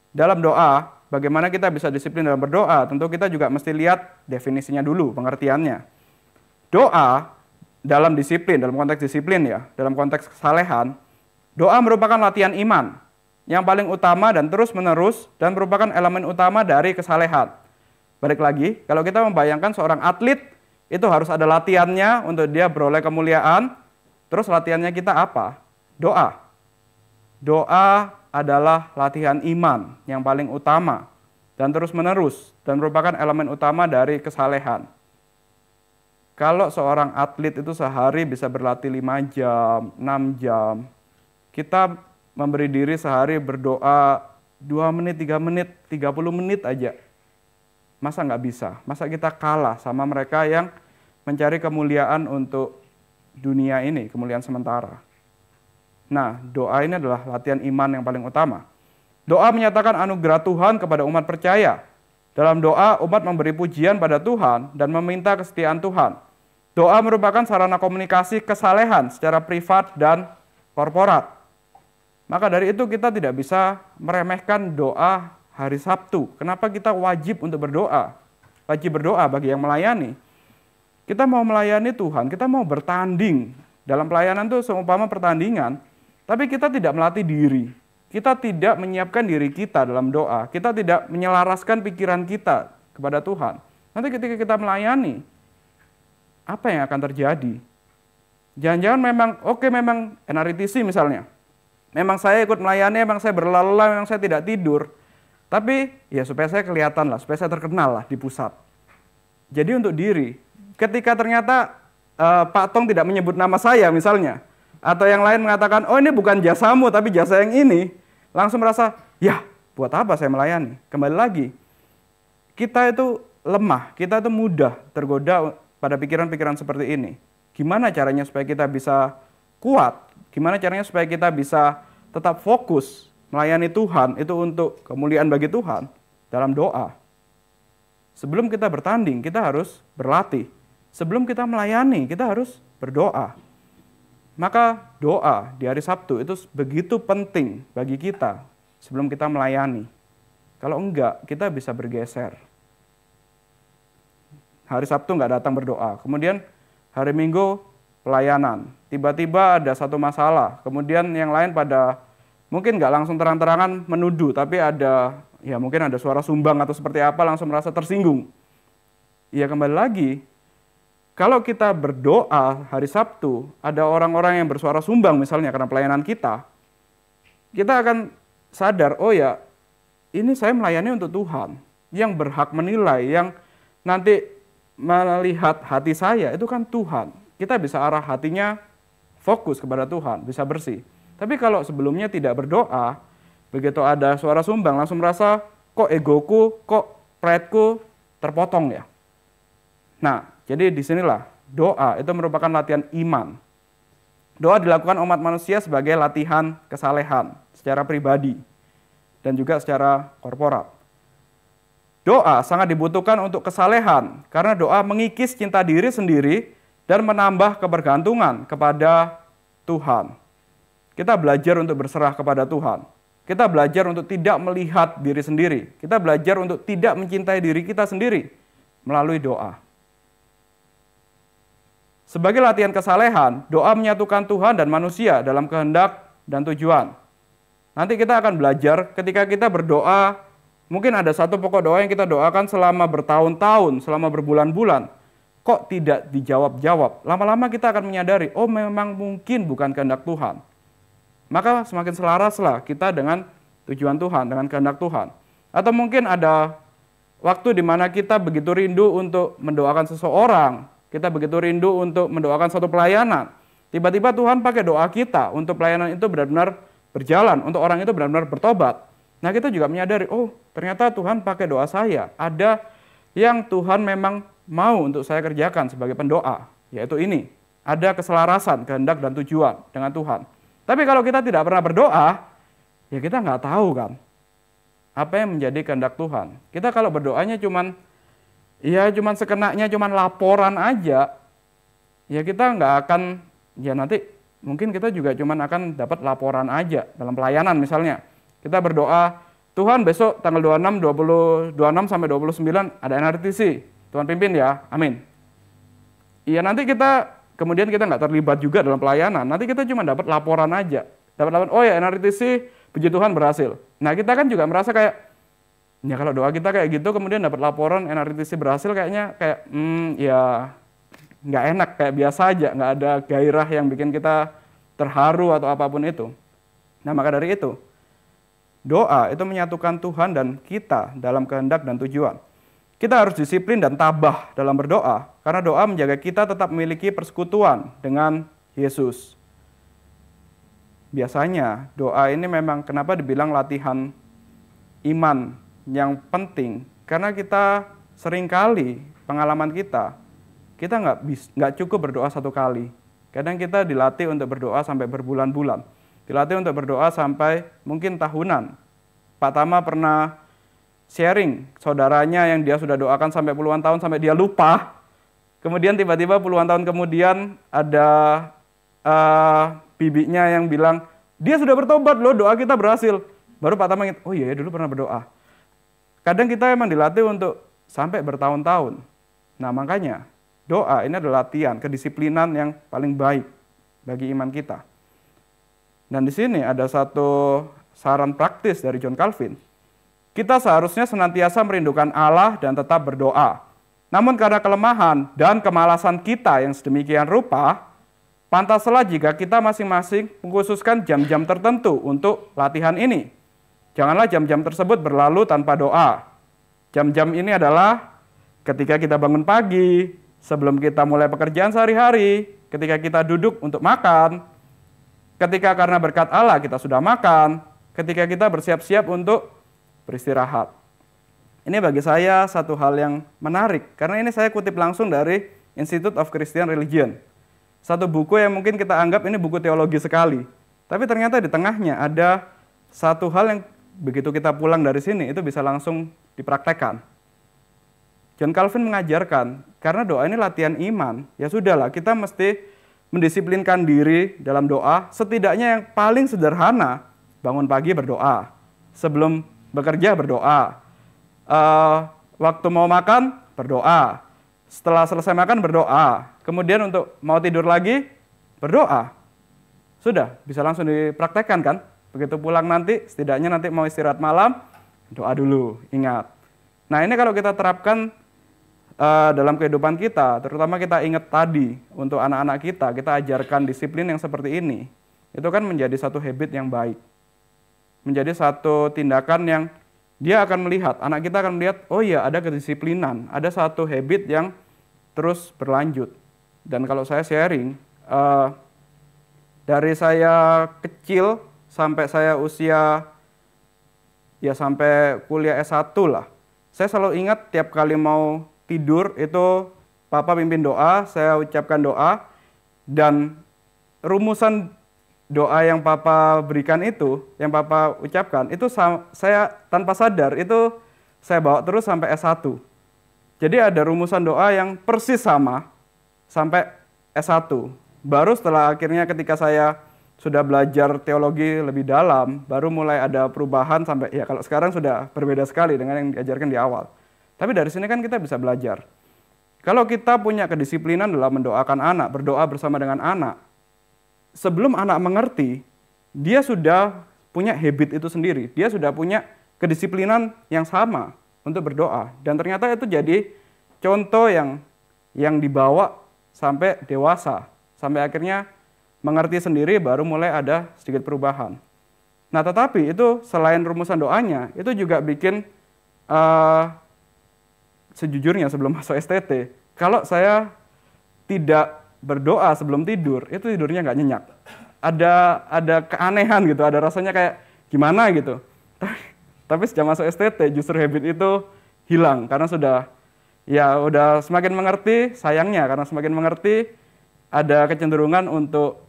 Dalam doa, bagaimana kita bisa disiplin dalam berdoa? Tentu kita juga mesti lihat definisinya dulu, pengertiannya. Doa dalam disiplin, dalam konteks disiplin ya, dalam konteks kesalehan, doa merupakan latihan iman yang paling utama dan terus-menerus dan merupakan elemen utama dari kesalehan. Balik lagi, kalau kita membayangkan seorang atlet, itu harus ada latihannya untuk dia beroleh kemuliaan. Terus latihannya kita apa? Doa. Doa adalah latihan iman yang paling utama dan terus-menerus dan merupakan elemen utama dari kesalehan. Kalau seorang atlet itu sehari bisa berlatih 5 jam, 6 jam, kita memberi diri sehari berdoa 2 menit, 3 menit, 30 menit aja. Masa nggak bisa? Masa kita kalah sama mereka yang mencari kemuliaan untuk dunia ini, kemuliaan sementara? Nah, doa ini adalah latihan iman yang paling utama. Doa menyatakan anugerah Tuhan kepada umat percaya. Dalam doa, umat memberi pujian pada Tuhan dan meminta kesetiaan Tuhan. Doa merupakan sarana komunikasi kesalehan secara privat dan korporat. Maka dari itu kita tidak bisa meremehkan doa hari Sabtu. Kenapa kita wajib untuk berdoa? Wajib berdoa bagi yang melayani. Kita mau melayani Tuhan, kita mau bertanding. Dalam pelayanan itu seumpama pertandingan, tapi kita tidak melatih diri. Kita tidak menyiapkan diri kita dalam doa. Kita tidak menyelaraskan pikiran kita kepada Tuhan. Nanti ketika kita melayani, apa yang akan terjadi? Jangan-jangan memang NRITC misalnya. Memang saya ikut melayani, memang saya berlalu-lalu, memang saya tidak tidur. Tapi ya supaya saya kelihatan lah, supaya saya terkenal lah di pusat. Jadi untuk diri, ketika ternyata Pak Tong tidak menyebut nama saya misalnya, atau yang lain mengatakan, oh ini bukan jasamu tapi jasa yang ini, langsung merasa, ya buat apa saya melayani? Kembali lagi, kita itu lemah, kita itu mudah tergoda pada pikiran-pikiran seperti ini. Gimana caranya supaya kita bisa kuat? Gimana caranya supaya kita bisa tetap fokus melayani Tuhan, itu untuk kemuliaan bagi Tuhan dalam doa. Sebelum kita bertanding, kita harus berlatih. Sebelum kita melayani, kita harus berdoa. Maka doa di hari Sabtu itu begitu penting bagi kita sebelum kita melayani. Kalau enggak, kita bisa bergeser. Hari Sabtu enggak datang berdoa. Kemudian hari Minggu pelayanan. Tiba-tiba ada satu masalah. Kemudian yang lain pada mungkin enggak langsung terang-terangan menuduh, tapi mungkin ada suara sumbang atau seperti apa, langsung merasa tersinggung. Ya kembali lagi, kalau kita berdoa hari Sabtu, ada orang-orang yang bersuara sumbang misalnya karena pelayanan kita akan sadar, oh ya, ini saya melayani untuk Tuhan. Yang berhak menilai, yang nanti melihat hati saya, itu kan Tuhan. Kita bisa arah hatinya fokus kepada Tuhan, bisa bersih. Tapi kalau sebelumnya tidak berdoa, begitu ada suara sumbang, langsung merasa, kok egoku, kok pride-ku terpotong ya. Nah, jadi disinilah doa itu merupakan latihan iman. Doa dilakukan umat manusia sebagai latihan kesalehan secara pribadi dan juga secara korporat. Doa sangat dibutuhkan untuk kesalehan karena doa mengikis cinta diri sendiri dan menambah kebergantungan kepada Tuhan. Kita belajar untuk berserah kepada Tuhan. Kita belajar untuk tidak melihat diri sendiri. Kita belajar untuk tidak mencintai diri kita sendiri melalui doa. Sebagai latihan kesalehan, doa menyatukan Tuhan dan manusia dalam kehendak dan tujuan. Nanti kita akan belajar ketika kita berdoa, mungkin ada satu pokok doa yang kita doakan selama bertahun-tahun, selama berbulan-bulan, kok tidak dijawab-jawab. Lama-lama kita akan menyadari, oh memang mungkin bukan kehendak Tuhan. Maka semakin selaraslah kita dengan tujuan Tuhan, dengan kehendak Tuhan. Atau mungkin ada waktu di mana kita begitu rindu untuk mendoakan seseorang, kita begitu rindu untuk mendoakan satu pelayanan. Tiba-tiba Tuhan pakai doa kita untuk pelayanan itu benar-benar berjalan, untuk orang itu benar-benar bertobat. Nah kita juga menyadari, oh ternyata Tuhan pakai doa saya. Ada yang Tuhan memang mau untuk saya kerjakan sebagai pendoa, yaitu ini. Ada keselarasan, kehendak dan tujuan dengan Tuhan. Tapi kalau kita tidak pernah berdoa, ya kita nggak tahu kan, apa yang menjadi kehendak Tuhan. Kita kalau berdoanya cuman sekenanya, cuman laporan aja, ya kita nggak akan, ya nanti mungkin kita juga cuman akan dapat laporan aja dalam pelayanan misalnya. Kita berdoa, Tuhan besok tanggal 26 sampai 29 ada NRTC. Tuhan pimpin ya, amin. Iya nanti kemudian kita nggak terlibat juga dalam pelayanan. Nanti kita cuma dapat laporan aja. Dapat laporan, oh ya NRTC, puji Tuhan berhasil. Nah kita kan juga merasa kayak, ya kalau doa kita kayak gitu, kemudian dapat laporan NRTC berhasil, kayaknya kayak, ya nggak enak, kayak biasa aja, nggak ada gairah yang bikin kita terharu atau apapun itu. Nah maka dari itu, doa itu menyatukan Tuhan dan kita dalam kehendak dan tujuan. Kita harus disiplin dan tabah dalam berdoa, karena doa menjaga kita tetap memiliki persekutuan dengan Yesus. Biasanya doa ini memang kenapa dibilang latihan iman yang penting, karena kita seringkali pengalaman kita nggak cukup berdoa satu kali. Kadang kita dilatih untuk berdoa sampai berbulan-bulan, dilatih untuk berdoa sampai mungkin tahunan. Pak Tama pernah sharing saudaranya yang dia sudah doakan sampai puluhan tahun sampai dia lupa. Kemudian tiba-tiba puluhan tahun kemudian ada bibinya yang bilang, dia sudah bertobat loh, doa kita berhasil. Baru Pak Tama ingat, oh iya dulu pernah berdoa. Kadang kita emang dilatih untuk sampai bertahun-tahun. Nah makanya doa ini adalah latihan, kedisiplinan yang paling baik bagi iman kita. Dan di sini ada satu saran praktis dari John Calvin. Kita seharusnya senantiasa merindukan Allah dan tetap berdoa. Namun karena kelemahan dan kemalasan kita yang sedemikian rupa, pantaslah jika kita masing-masing mengkhususkan jam-jam tertentu untuk latihan ini. Janganlah jam-jam tersebut berlalu tanpa doa. Jam-jam ini adalah ketika kita bangun pagi, sebelum kita mulai pekerjaan sehari-hari, ketika kita duduk untuk makan, ketika karena berkat Allah kita sudah makan, ketika kita bersiap-siap untuk beristirahat. Ini bagi saya satu hal yang menarik, karena ini saya kutip langsung dari Institute of Christian Religion. Satu buku yang mungkin kita anggap ini buku teologi sekali, tapi ternyata di tengahnya ada satu hal yang begitu kita pulang dari sini, itu bisa langsung dipraktekkan. John Calvin mengajarkan, karena doa ini latihan iman, ya sudahlah, kita mesti mendisiplinkan diri dalam doa, setidaknya yang paling sederhana, bangun pagi berdoa, sebelum bekerja berdoa, waktu mau makan berdoa, setelah selesai makan berdoa, kemudian untuk mau tidur lagi berdoa. Sudah, bisa langsung dipraktekkan kan? Begitu pulang nanti, setidaknya nanti mau istirahat malam, doa dulu, ingat. Nah ini kalau kita terapkan dalam kehidupan kita, terutama kita ingat tadi, untuk anak-anak kita ajarkan disiplin yang seperti ini, itu kan menjadi satu habit yang baik. Menjadi satu tindakan yang dia akan melihat, anak kita akan melihat, oh iya ada kedisiplinan, ada satu habit yang terus berlanjut. Dan kalau saya sharing, dari saya kecil sampai saya usia, ya sampai kuliah S1 lah, saya selalu ingat tiap kali mau tidur itu Papa pimpin doa, saya ucapkan doa, dan rumusan doa yang Papa berikan itu, yang Papa ucapkan, itu saya tanpa sadar, itu saya bawa terus sampai S1. Jadi ada rumusan doa yang persis sama sampai S1. Baru setelah akhirnya ketika saya sudah belajar teologi lebih dalam, baru mulai ada perubahan sampai, ya kalau sekarang sudah berbeda sekali dengan yang diajarkan di awal. Tapi dari sini kan kita bisa belajar. Kalau kita punya kedisiplinan dalam mendoakan anak, berdoa bersama dengan anak, sebelum anak mengerti, dia sudah punya habit itu sendiri. Dia sudah punya kedisiplinan yang sama untuk berdoa. Dan ternyata itu jadi contoh yang dibawa sampai dewasa. Sampai akhirnya mengerti sendiri baru mulai ada sedikit perubahan. Nah tetapi itu selain rumusan doanya, itu juga bikin sejujurnya sebelum masuk STT, kalau saya tidak berdoa sebelum tidur, itu tidurnya nggak nyenyak. Ada keanehan gitu, ada rasanya kayak gimana gitu. Tapi sejak masuk STT justru habit itu hilang karena udah semakin mengerti, sayangnya karena semakin mengerti ada kecenderungan untuk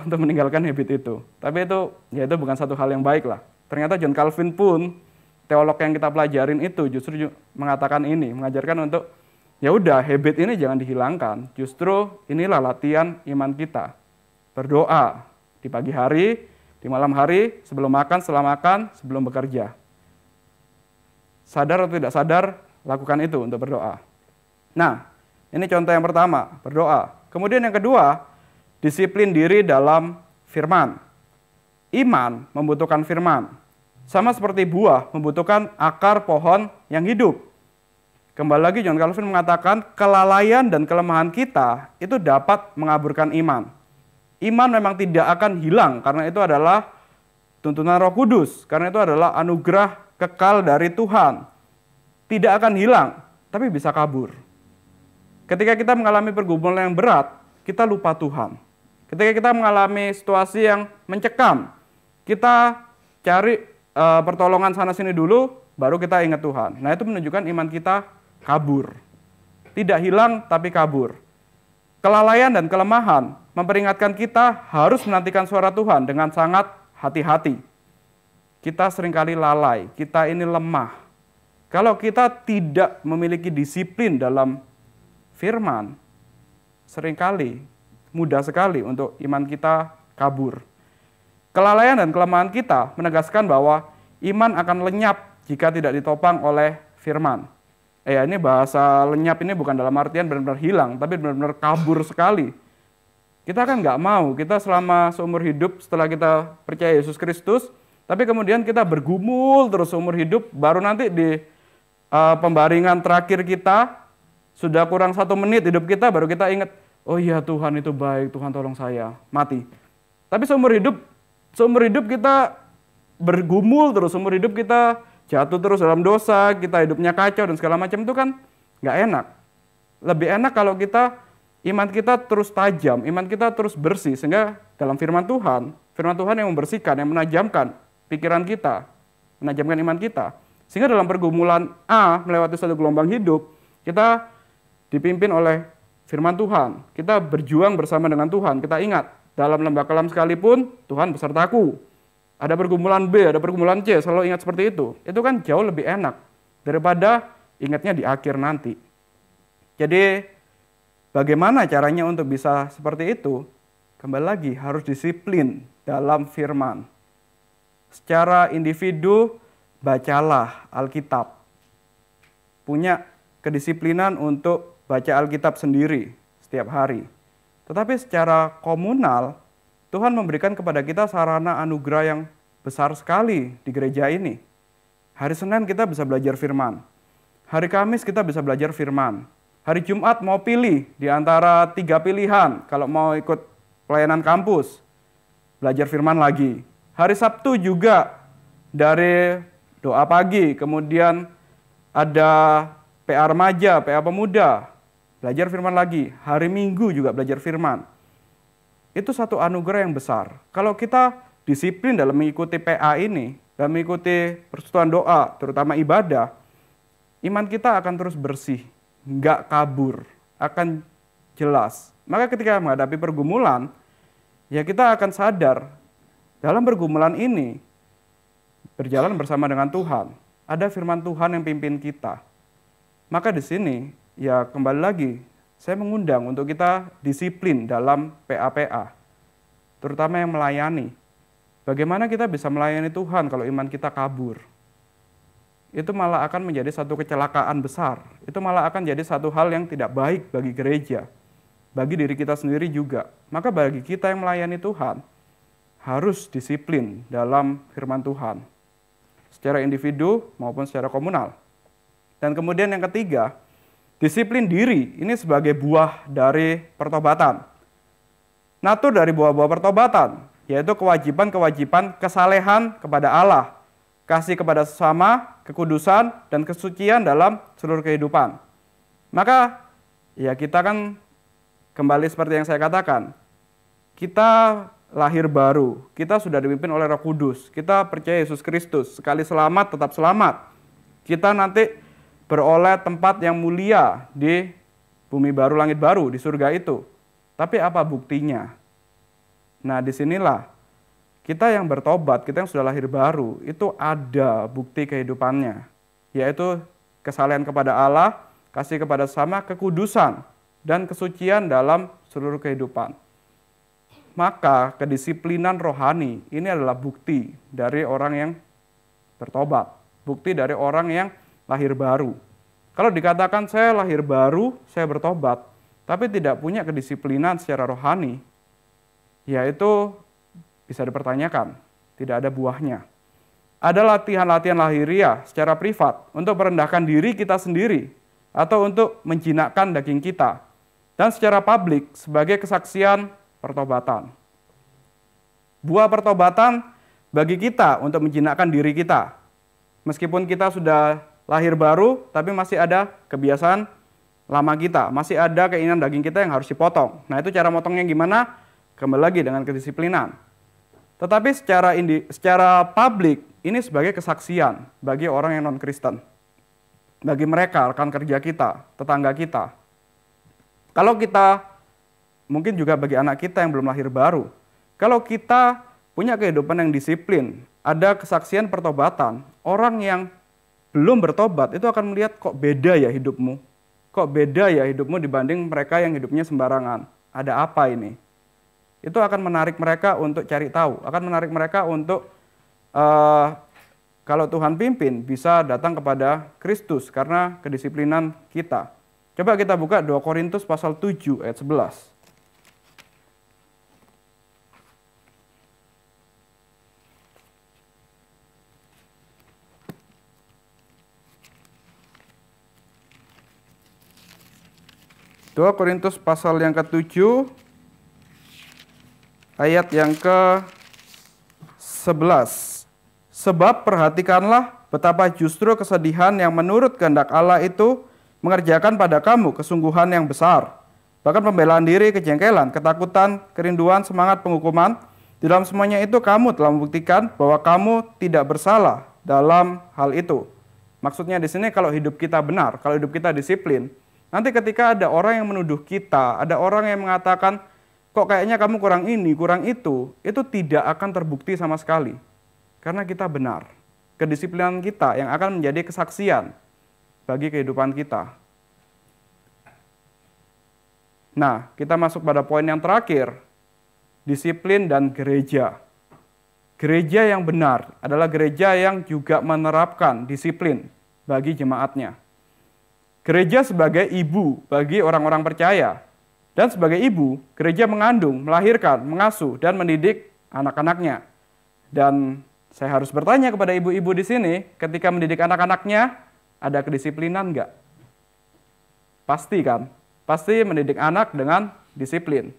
meninggalkan habit itu. Tapi itu bukan satu hal yang baik lah. Ternyata John Calvin pun, teolog yang kita pelajarin itu justru mengatakan ini, mengajarkan untuk ya udah habit ini jangan dihilangkan. Justru inilah latihan iman kita. Berdoa di pagi hari, di malam hari, sebelum makan, setelah makan, sebelum bekerja. Sadar atau tidak sadar, lakukan itu untuk berdoa. Nah, ini contoh yang pertama, berdoa. Kemudian yang kedua, disiplin diri dalam firman. Iman membutuhkan firman. Sama seperti buah membutuhkan akar pohon yang hidup. Kembali lagi John Calvin mengatakan kelalaian dan kelemahan kita itu dapat mengaburkan iman. Iman memang tidak akan hilang karena itu adalah tuntunan Roh Kudus, karena itu adalah anugerah kekal dari Tuhan. Tidak akan hilang, tapi bisa kabur. Ketika kita mengalami pergumulan yang berat, kita lupa Tuhan. Ketika kita mengalami situasi yang mencekam, kita cari pertolongan sana sini dulu, baru kita ingat Tuhan. Nah itu menunjukkan iman kita kabur. Tidak hilang, tapi kabur. Kelalaian dan kelemahan memperingatkan kita harus menantikan suara Tuhan dengan sangat hati-hati. Kita seringkali lalai, kita ini lemah. Kalau kita tidak memiliki disiplin dalam firman, seringkali mudah sekali untuk iman kita kabur. Kelalaian dan kelemahan kita menegaskan bahwa iman akan lenyap jika tidak ditopang oleh firman. Ini bahasa lenyap ini bukan dalam artian benar-benar hilang, tapi benar-benar kabur sekali. Kita kan nggak mau, kita selama seumur hidup setelah kita percaya Yesus Kristus, tapi kemudian kita bergumul terus seumur hidup, baru nanti di pembaringan terakhir kita, sudah kurang 1 menit hidup kita, baru kita ingat, oh iya Tuhan itu baik, Tuhan tolong saya, mati. Tapi seumur hidup kita bergumul terus, seumur hidup kita jatuh terus dalam dosa, kita hidupnya kacau dan segala macam, itu kan nggak enak. Lebih enak kalau iman kita terus tajam, iman kita terus bersih, sehingga dalam firman Tuhan yang membersihkan, yang menajamkan pikiran kita, menajamkan iman kita. Sehingga dalam pergumulan melewati satu gelombang hidup, kita dipimpin oleh firman Tuhan. Kita berjuang bersama dengan Tuhan. Kita ingat, dalam lembah kelam sekalipun, Tuhan besertaku. Ada pergumulan B, ada pergumulan C, selalu ingat seperti itu. Itu kan jauh lebih enak daripada ingatnya di akhir nanti. Jadi, bagaimana caranya untuk bisa seperti itu? Kembali lagi, harus disiplin dalam firman. Secara individu, bacalah Alkitab. Punya kedisiplinan untuk baca Alkitab sendiri setiap hari. Tetapi secara komunal, Tuhan memberikan kepada kita sarana anugerah yang besar sekali di gereja ini. Hari Senin kita bisa belajar firman. Hari Kamis kita bisa belajar firman. Hari Jumat mau pilih di antara 3 pilihan. Kalau mau ikut pelayanan kampus, belajar firman lagi. Hari Sabtu juga dari doa pagi, kemudian ada PA remaja, PA pemuda, belajar firman lagi. Hari Minggu juga belajar firman. Itu satu anugerah yang besar. Kalau kita disiplin dalam mengikuti PA ini, dalam mengikuti persekutuan doa, terutama ibadah, iman kita akan terus bersih, nggak kabur, akan jelas. Maka ketika menghadapi pergumulan, ya kita akan sadar, dalam pergumulan ini, berjalan bersama dengan Tuhan, ada firman Tuhan yang pimpin kita. Maka di sini, ya kembali lagi, saya mengundang untuk kita disiplin dalam PA-PA, terutama yang melayani. Bagaimana kita bisa melayani Tuhan kalau iman kita kabur? Itu malah akan menjadi satu kecelakaan besar. Itu malah akan jadi satu hal yang tidak baik bagi gereja, bagi diri kita sendiri juga. Maka bagi kita yang melayani Tuhan, harus disiplin dalam firman Tuhan, secara individu maupun secara komunal. Dan kemudian yang ketiga, disiplin diri ini sebagai buah dari pertobatan. Natur dari buah-buah pertobatan, yaitu kewajiban-kewajiban kesalehan kepada Allah, kasih kepada sesama, kekudusan, dan kesucian dalam seluruh kehidupan. Maka ya kita kan kembali seperti yang saya katakan, kita lahir baru, kita sudah dipimpin oleh Roh Kudus, kita percaya Yesus Kristus, sekali selamat tetap selamat. Kita nanti beroleh tempat yang mulia di bumi baru, langit baru, di surga itu. Tapi apa buktinya? Nah, disinilah kita yang bertobat, kita yang sudah lahir baru, itu ada bukti kehidupannya, yaitu kesalehan kepada Allah, kasih kepada sesama, kekudusan, dan kesucian dalam seluruh kehidupan. Maka kedisiplinan rohani ini adalah bukti dari orang yang bertobat, bukti dari orang yang lahir baru. Kalau dikatakan saya lahir baru, saya bertobat, tapi tidak punya kedisiplinan secara rohani, ya itu bisa dipertanyakan, tidak ada buahnya. Ada latihan-latihan lahiriah secara privat untuk merendahkan diri kita sendiri atau untuk menjinakkan daging kita, dan secara publik sebagai kesaksian pertobatan. Buah pertobatan bagi kita untuk menjinakkan diri kita. Meskipun kita sudah lahir baru, tapi masih ada kebiasaan lama kita, masih ada keinginan daging kita yang harus dipotong. Nah, itu cara motongnya gimana? Kembali lagi dengan kedisiplinan. Tetapi secara publik, ini sebagai kesaksian bagi orang yang non-Kristen. Bagi mereka, rekan kerja kita, tetangga kita. Kalau kita, mungkin juga bagi anak kita yang belum lahir baru, kalau kita punya kehidupan yang disiplin, ada kesaksian pertobatan, orang yang belum bertobat itu akan melihat kok beda ya hidupmu. Kok beda ya hidupmu dibanding mereka yang hidupnya sembarangan. Ada apa ini? Itu akan menarik mereka untuk cari tahu, akan menarik mereka untuk kalau Tuhan pimpin bisa datang kepada Kristus karena kedisiplinan kita. Coba kita buka 2 Korintus pasal 7 ayat 11. Dua Korintus pasal yang ke-7 ayat yang ke-11. Sebab perhatikanlah betapa justru kesedihan yang menurut kehendak Allah itu mengerjakan pada kamu kesungguhan yang besar. Bahkan pembelaan diri, kejengkelan, ketakutan, kerinduan, semangat penghukuman. Di dalam semuanya itu kamu telah membuktikan bahwa kamu tidak bersalah dalam hal itu. Maksudnya di sini kalau hidup kita benar, kalau hidup kita disiplin, nanti ketika ada orang yang menuduh kita, ada orang yang mengatakan, kok kayaknya kamu kurang ini, kurang itu tidak akan terbukti sama sekali. Karena kita benar. Kedisiplinan kita yang akan menjadi kesaksian bagi kehidupan kita. Nah, kita masuk pada poin yang terakhir, disiplin dan gereja. Gereja yang benar adalah gereja yang juga menerapkan disiplin bagi jemaatnya. Gereja sebagai ibu bagi orang-orang percaya. Dan sebagai ibu, gereja mengandung, melahirkan, mengasuh, dan mendidik anak-anaknya. Dan saya harus bertanya kepada ibu-ibu di sini, ketika mendidik anak-anaknya, ada kedisiplinan enggak? Pasti kan? Pasti mendidik anak dengan disiplin.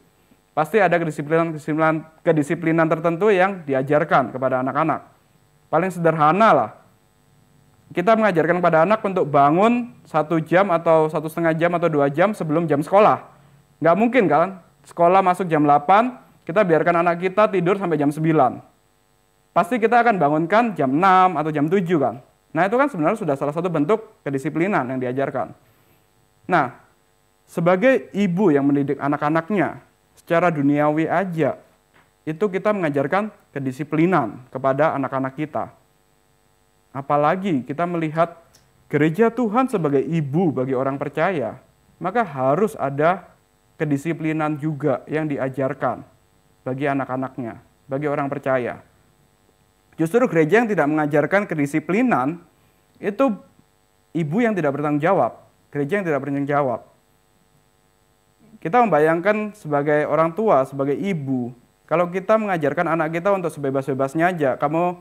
Pasti ada kedisiplinan tertentu yang diajarkan kepada anak-anak. Paling sederhana lah. Kita mengajarkan kepada anak untuk bangun 1 jam atau 1,5 jam atau 2 jam sebelum jam sekolah. Nggak mungkin kan? Sekolah masuk jam 8, kita biarkan anak kita tidur sampai jam 9. Pasti kita akan bangunkan jam 6 atau jam 7 kan? Nah itu kan sebenarnya sudah salah satu bentuk kedisiplinan yang diajarkan. Nah, sebagai ibu yang mendidik anak-anaknya, secara duniawi aja, itu kita mengajarkan kedisiplinan kepada anak-anak kita. Apalagi kita melihat gereja Tuhan sebagai ibu bagi orang percaya, maka harus ada kedisiplinan juga yang diajarkan bagi anak-anaknya, bagi orang percaya. Justru gereja yang tidak mengajarkan kedisiplinan, itu ibu yang tidak bertanggung jawab, gereja yang tidak bertanggung jawab. Kita membayangkan sebagai orang tua, sebagai ibu, Kalau kita mengajarkan anak kita untuk sebebas-bebasnya aja, kamu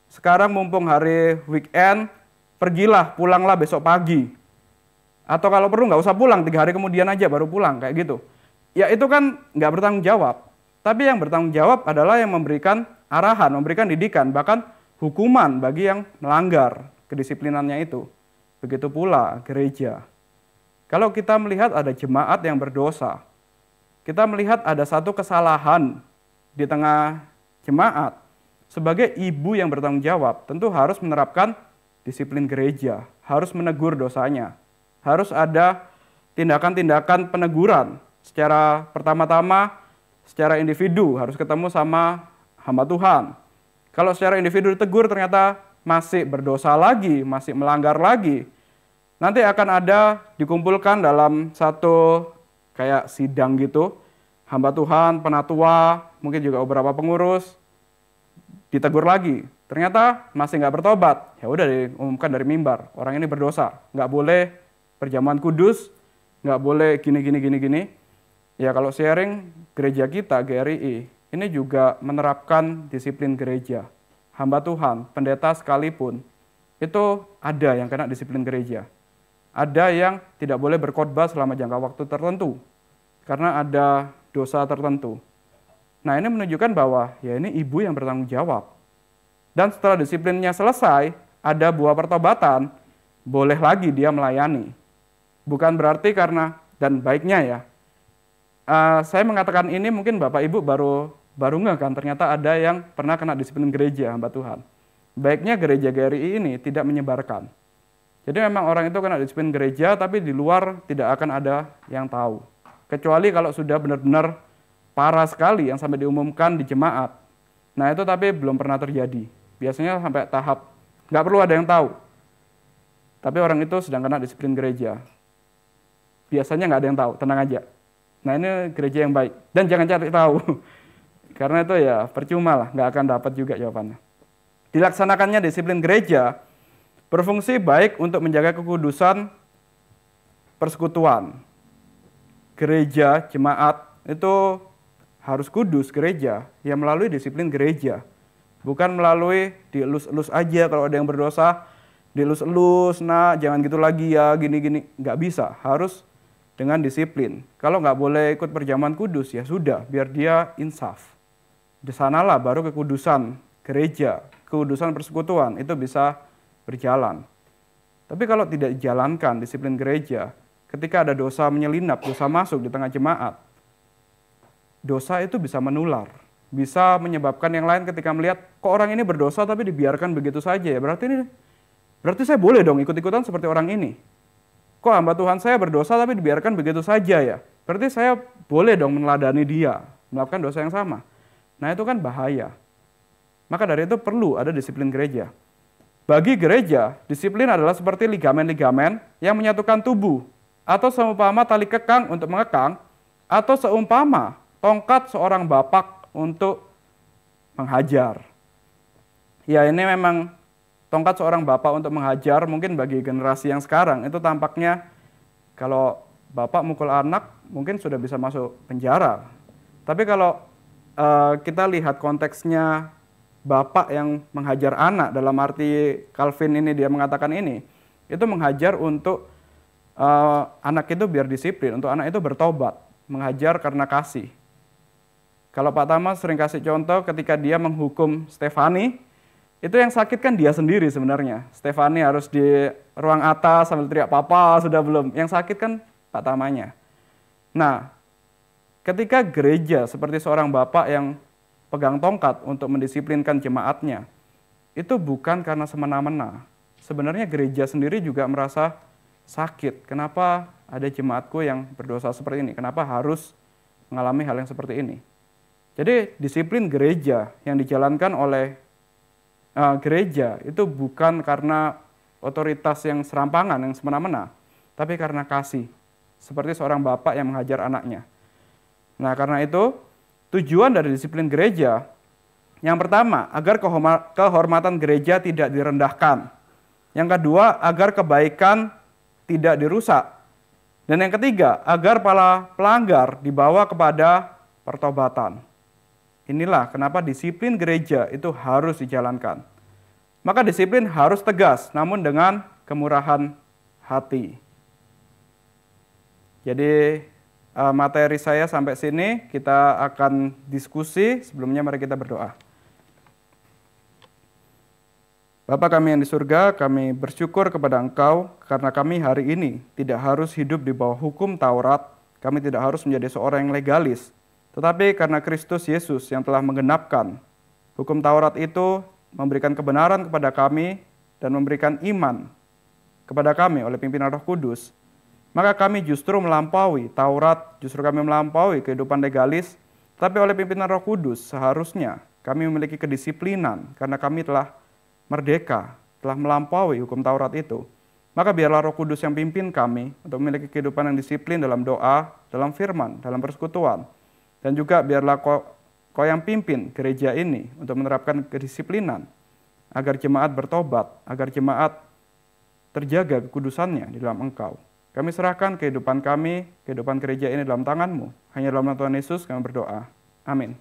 sekarang mumpung hari weekend, pergilah, pulanglah besok pagi. Atau kalau perlu nggak usah pulang, 3 hari kemudian aja baru pulang, kayak gitu. Ya itu kan nggak bertanggung jawab. Tapi yang bertanggung jawab adalah yang memberikan arahan, memberikan didikan, bahkan hukuman bagi yang melanggar kedisiplinannya itu. Begitu pula gereja. Kalau kita melihat ada jemaat yang berdosa, kita melihat ada satu kesalahan di tengah jemaat, sebagai ibu yang bertanggung jawab, tentu harus menerapkan disiplin gereja, harus menegur dosanya, harus ada tindakan-tindakan peneguran. Secara pertama-tama, secara individu, harus ketemu sama hamba Tuhan. Kalau secara individu ditegur ternyata masih berdosa lagi, masih melanggar lagi, nanti akan ada dikumpulkan dalam satu kayak sidang gitu, hamba Tuhan, penatua, mungkin juga beberapa pengurus, ditegur lagi. Ternyata masih nggak bertobat, ya udah diumumkan dari mimbar, orang ini berdosa, nggak boleh perjamuan kudus, nggak boleh gini. Ya kalau sharing gereja kita, GRII, ini juga menerapkan disiplin gereja. Hamba Tuhan, pendeta sekalipun, itu ada yang kena disiplin gereja. Ada yang tidak boleh berkhotbah selama jangka waktu tertentu, karena ada dosa tertentu. Nah ini menunjukkan bahwa ya ini ibu yang bertanggung jawab. Dan setelah disiplinnya selesai, ada buah pertobatan, boleh lagi dia melayani. Bukan berarti karena, dan baiknya ya, saya mengatakan ini mungkin Bapak Ibu baru ngeh kan, ternyata ada yang pernah kena disiplin gereja, hamba Tuhan. Baiknya gereja GRII ini tidak menyebarkan. Jadi memang orang itu kena disiplin gereja, tapi di luar tidak akan ada yang tahu. Kecuali kalau sudah benar-benar parah sekali yang sampai diumumkan di jemaat. Nah itu tapi belum pernah terjadi. Biasanya sampai tahap nggak perlu ada yang tahu. Tapi orang itu sedang kena disiplin gereja. Biasanya nggak ada yang tahu, tenang aja. Nah ini gereja yang baik. Dan jangan cari tahu. Karena itu ya percuma lah, nggak akan dapat juga jawabannya. Dilaksanakannya disiplin gereja berfungsi baik untuk menjaga kekudusan persekutuan. Gereja, jemaat itu harus kudus gereja yang melalui disiplin gereja. Bukan melalui dielus-elus aja kalau ada yang berdosa, dielus-elus, nah jangan gitu lagi ya, gini-gini. Nggak bisa, harus dengan disiplin. Kalau nggak boleh ikut perjamuan kudus, ya sudah, biar dia insaf. Di sanalah baru kekudusan gereja, kekudusan persekutuan itu bisa berjalan. Tapi kalau tidak dijalankan disiplin gereja, ketika ada dosa menyelinap, dosa masuk di tengah jemaat, dosa itu bisa menular, bisa menyebabkan yang lain ketika melihat kok orang ini berdosa tapi dibiarkan begitu saja ya. Berarti saya boleh dong ikut-ikutan seperti orang ini. Kok hamba Tuhan saya berdosa tapi dibiarkan begitu saja ya. Berarti saya boleh dong meneladani dia, melakukan dosa yang sama. Nah itu kan bahaya. Maka dari itu perlu ada disiplin gereja. Bagi gereja, disiplin adalah seperti ligamen-ligamen yang menyatukan tubuh, atau seumpama tali kekang untuk mengekang, atau seumpama tongkat seorang bapak untuk menghajar. Ya ini memang tongkat seorang bapak untuk menghajar, mungkin bagi generasi yang sekarang, itu tampaknya kalau bapak mukul anak, mungkin sudah bisa masuk penjara. Tapi kalau kita lihat konteksnya, bapak yang menghajar anak, dalam arti Calvin ini dia mengatakan ini, itu menghajar untuk anak itu biar disiplin, untuk anak itu bertobat, menghajar karena kasih. Kalau Pak Tama sering kasih contoh ketika dia menghukum Stefani, itu yang sakit kan dia sendiri sebenarnya. Stefani harus di ruang atas sambil teriak, "Papa, sudah belum?" Yang sakit kan Pak Tamanya. Nah, ketika gereja seperti seorang bapak yang pegang tongkat untuk mendisiplinkan jemaatnya, itu bukan karena semena-mena. Sebenarnya gereja sendiri juga merasa sakit. Kenapa ada jemaatku yang berdosa seperti ini? Kenapa harus mengalami hal yang seperti ini? Jadi disiplin gereja yang dijalankan oleh gereja itu bukan karena otoritas yang serampangan, yang semena-mena, tapi karena kasih. Seperti seorang bapak yang menghajar anaknya. Nah karena itu, tujuan dari disiplin gereja, yang pertama, agar kehormatan gereja tidak direndahkan. Yang kedua, agar kebaikan tidak dirusak. Dan yang ketiga, agar para pelanggar dibawa kepada pertobatan. Inilah kenapa disiplin gereja itu harus dijalankan. Maka disiplin harus tegas, namun dengan kemurahan hati. Jadi materi saya sampai sini, kita akan diskusi. Sebelumnya mari kita berdoa. Bapa kami yang di surga, kami bersyukur kepada Engkau karena kami hari ini tidak harus hidup di bawah hukum Taurat, kami tidak harus menjadi seorang yang legalis, tetapi karena Kristus Yesus yang telah menggenapkan hukum Taurat itu, memberikan kebenaran kepada kami dan memberikan iman kepada kami oleh pimpinan Roh Kudus, maka kami justru melampaui Taurat, justru kami melampaui kehidupan legalis, tapi oleh pimpinan Roh Kudus seharusnya kami memiliki kedisiplinan karena kami telah merdeka, telah melampaui hukum Taurat itu. Maka biarlah Roh Kudus yang pimpin kami untuk memiliki kehidupan yang disiplin dalam doa, dalam firman, dalam persekutuan. Dan juga biarlah Kau yang pimpin gereja ini untuk menerapkan kedisiplinan agar jemaat bertobat, agar jemaat terjaga kekudusannya di dalam Engkau. Kami serahkan kehidupan kami, kehidupan gereja ini dalam tangan-Mu. Hanya dalam nama Tuhan Yesus kami berdoa. Amin.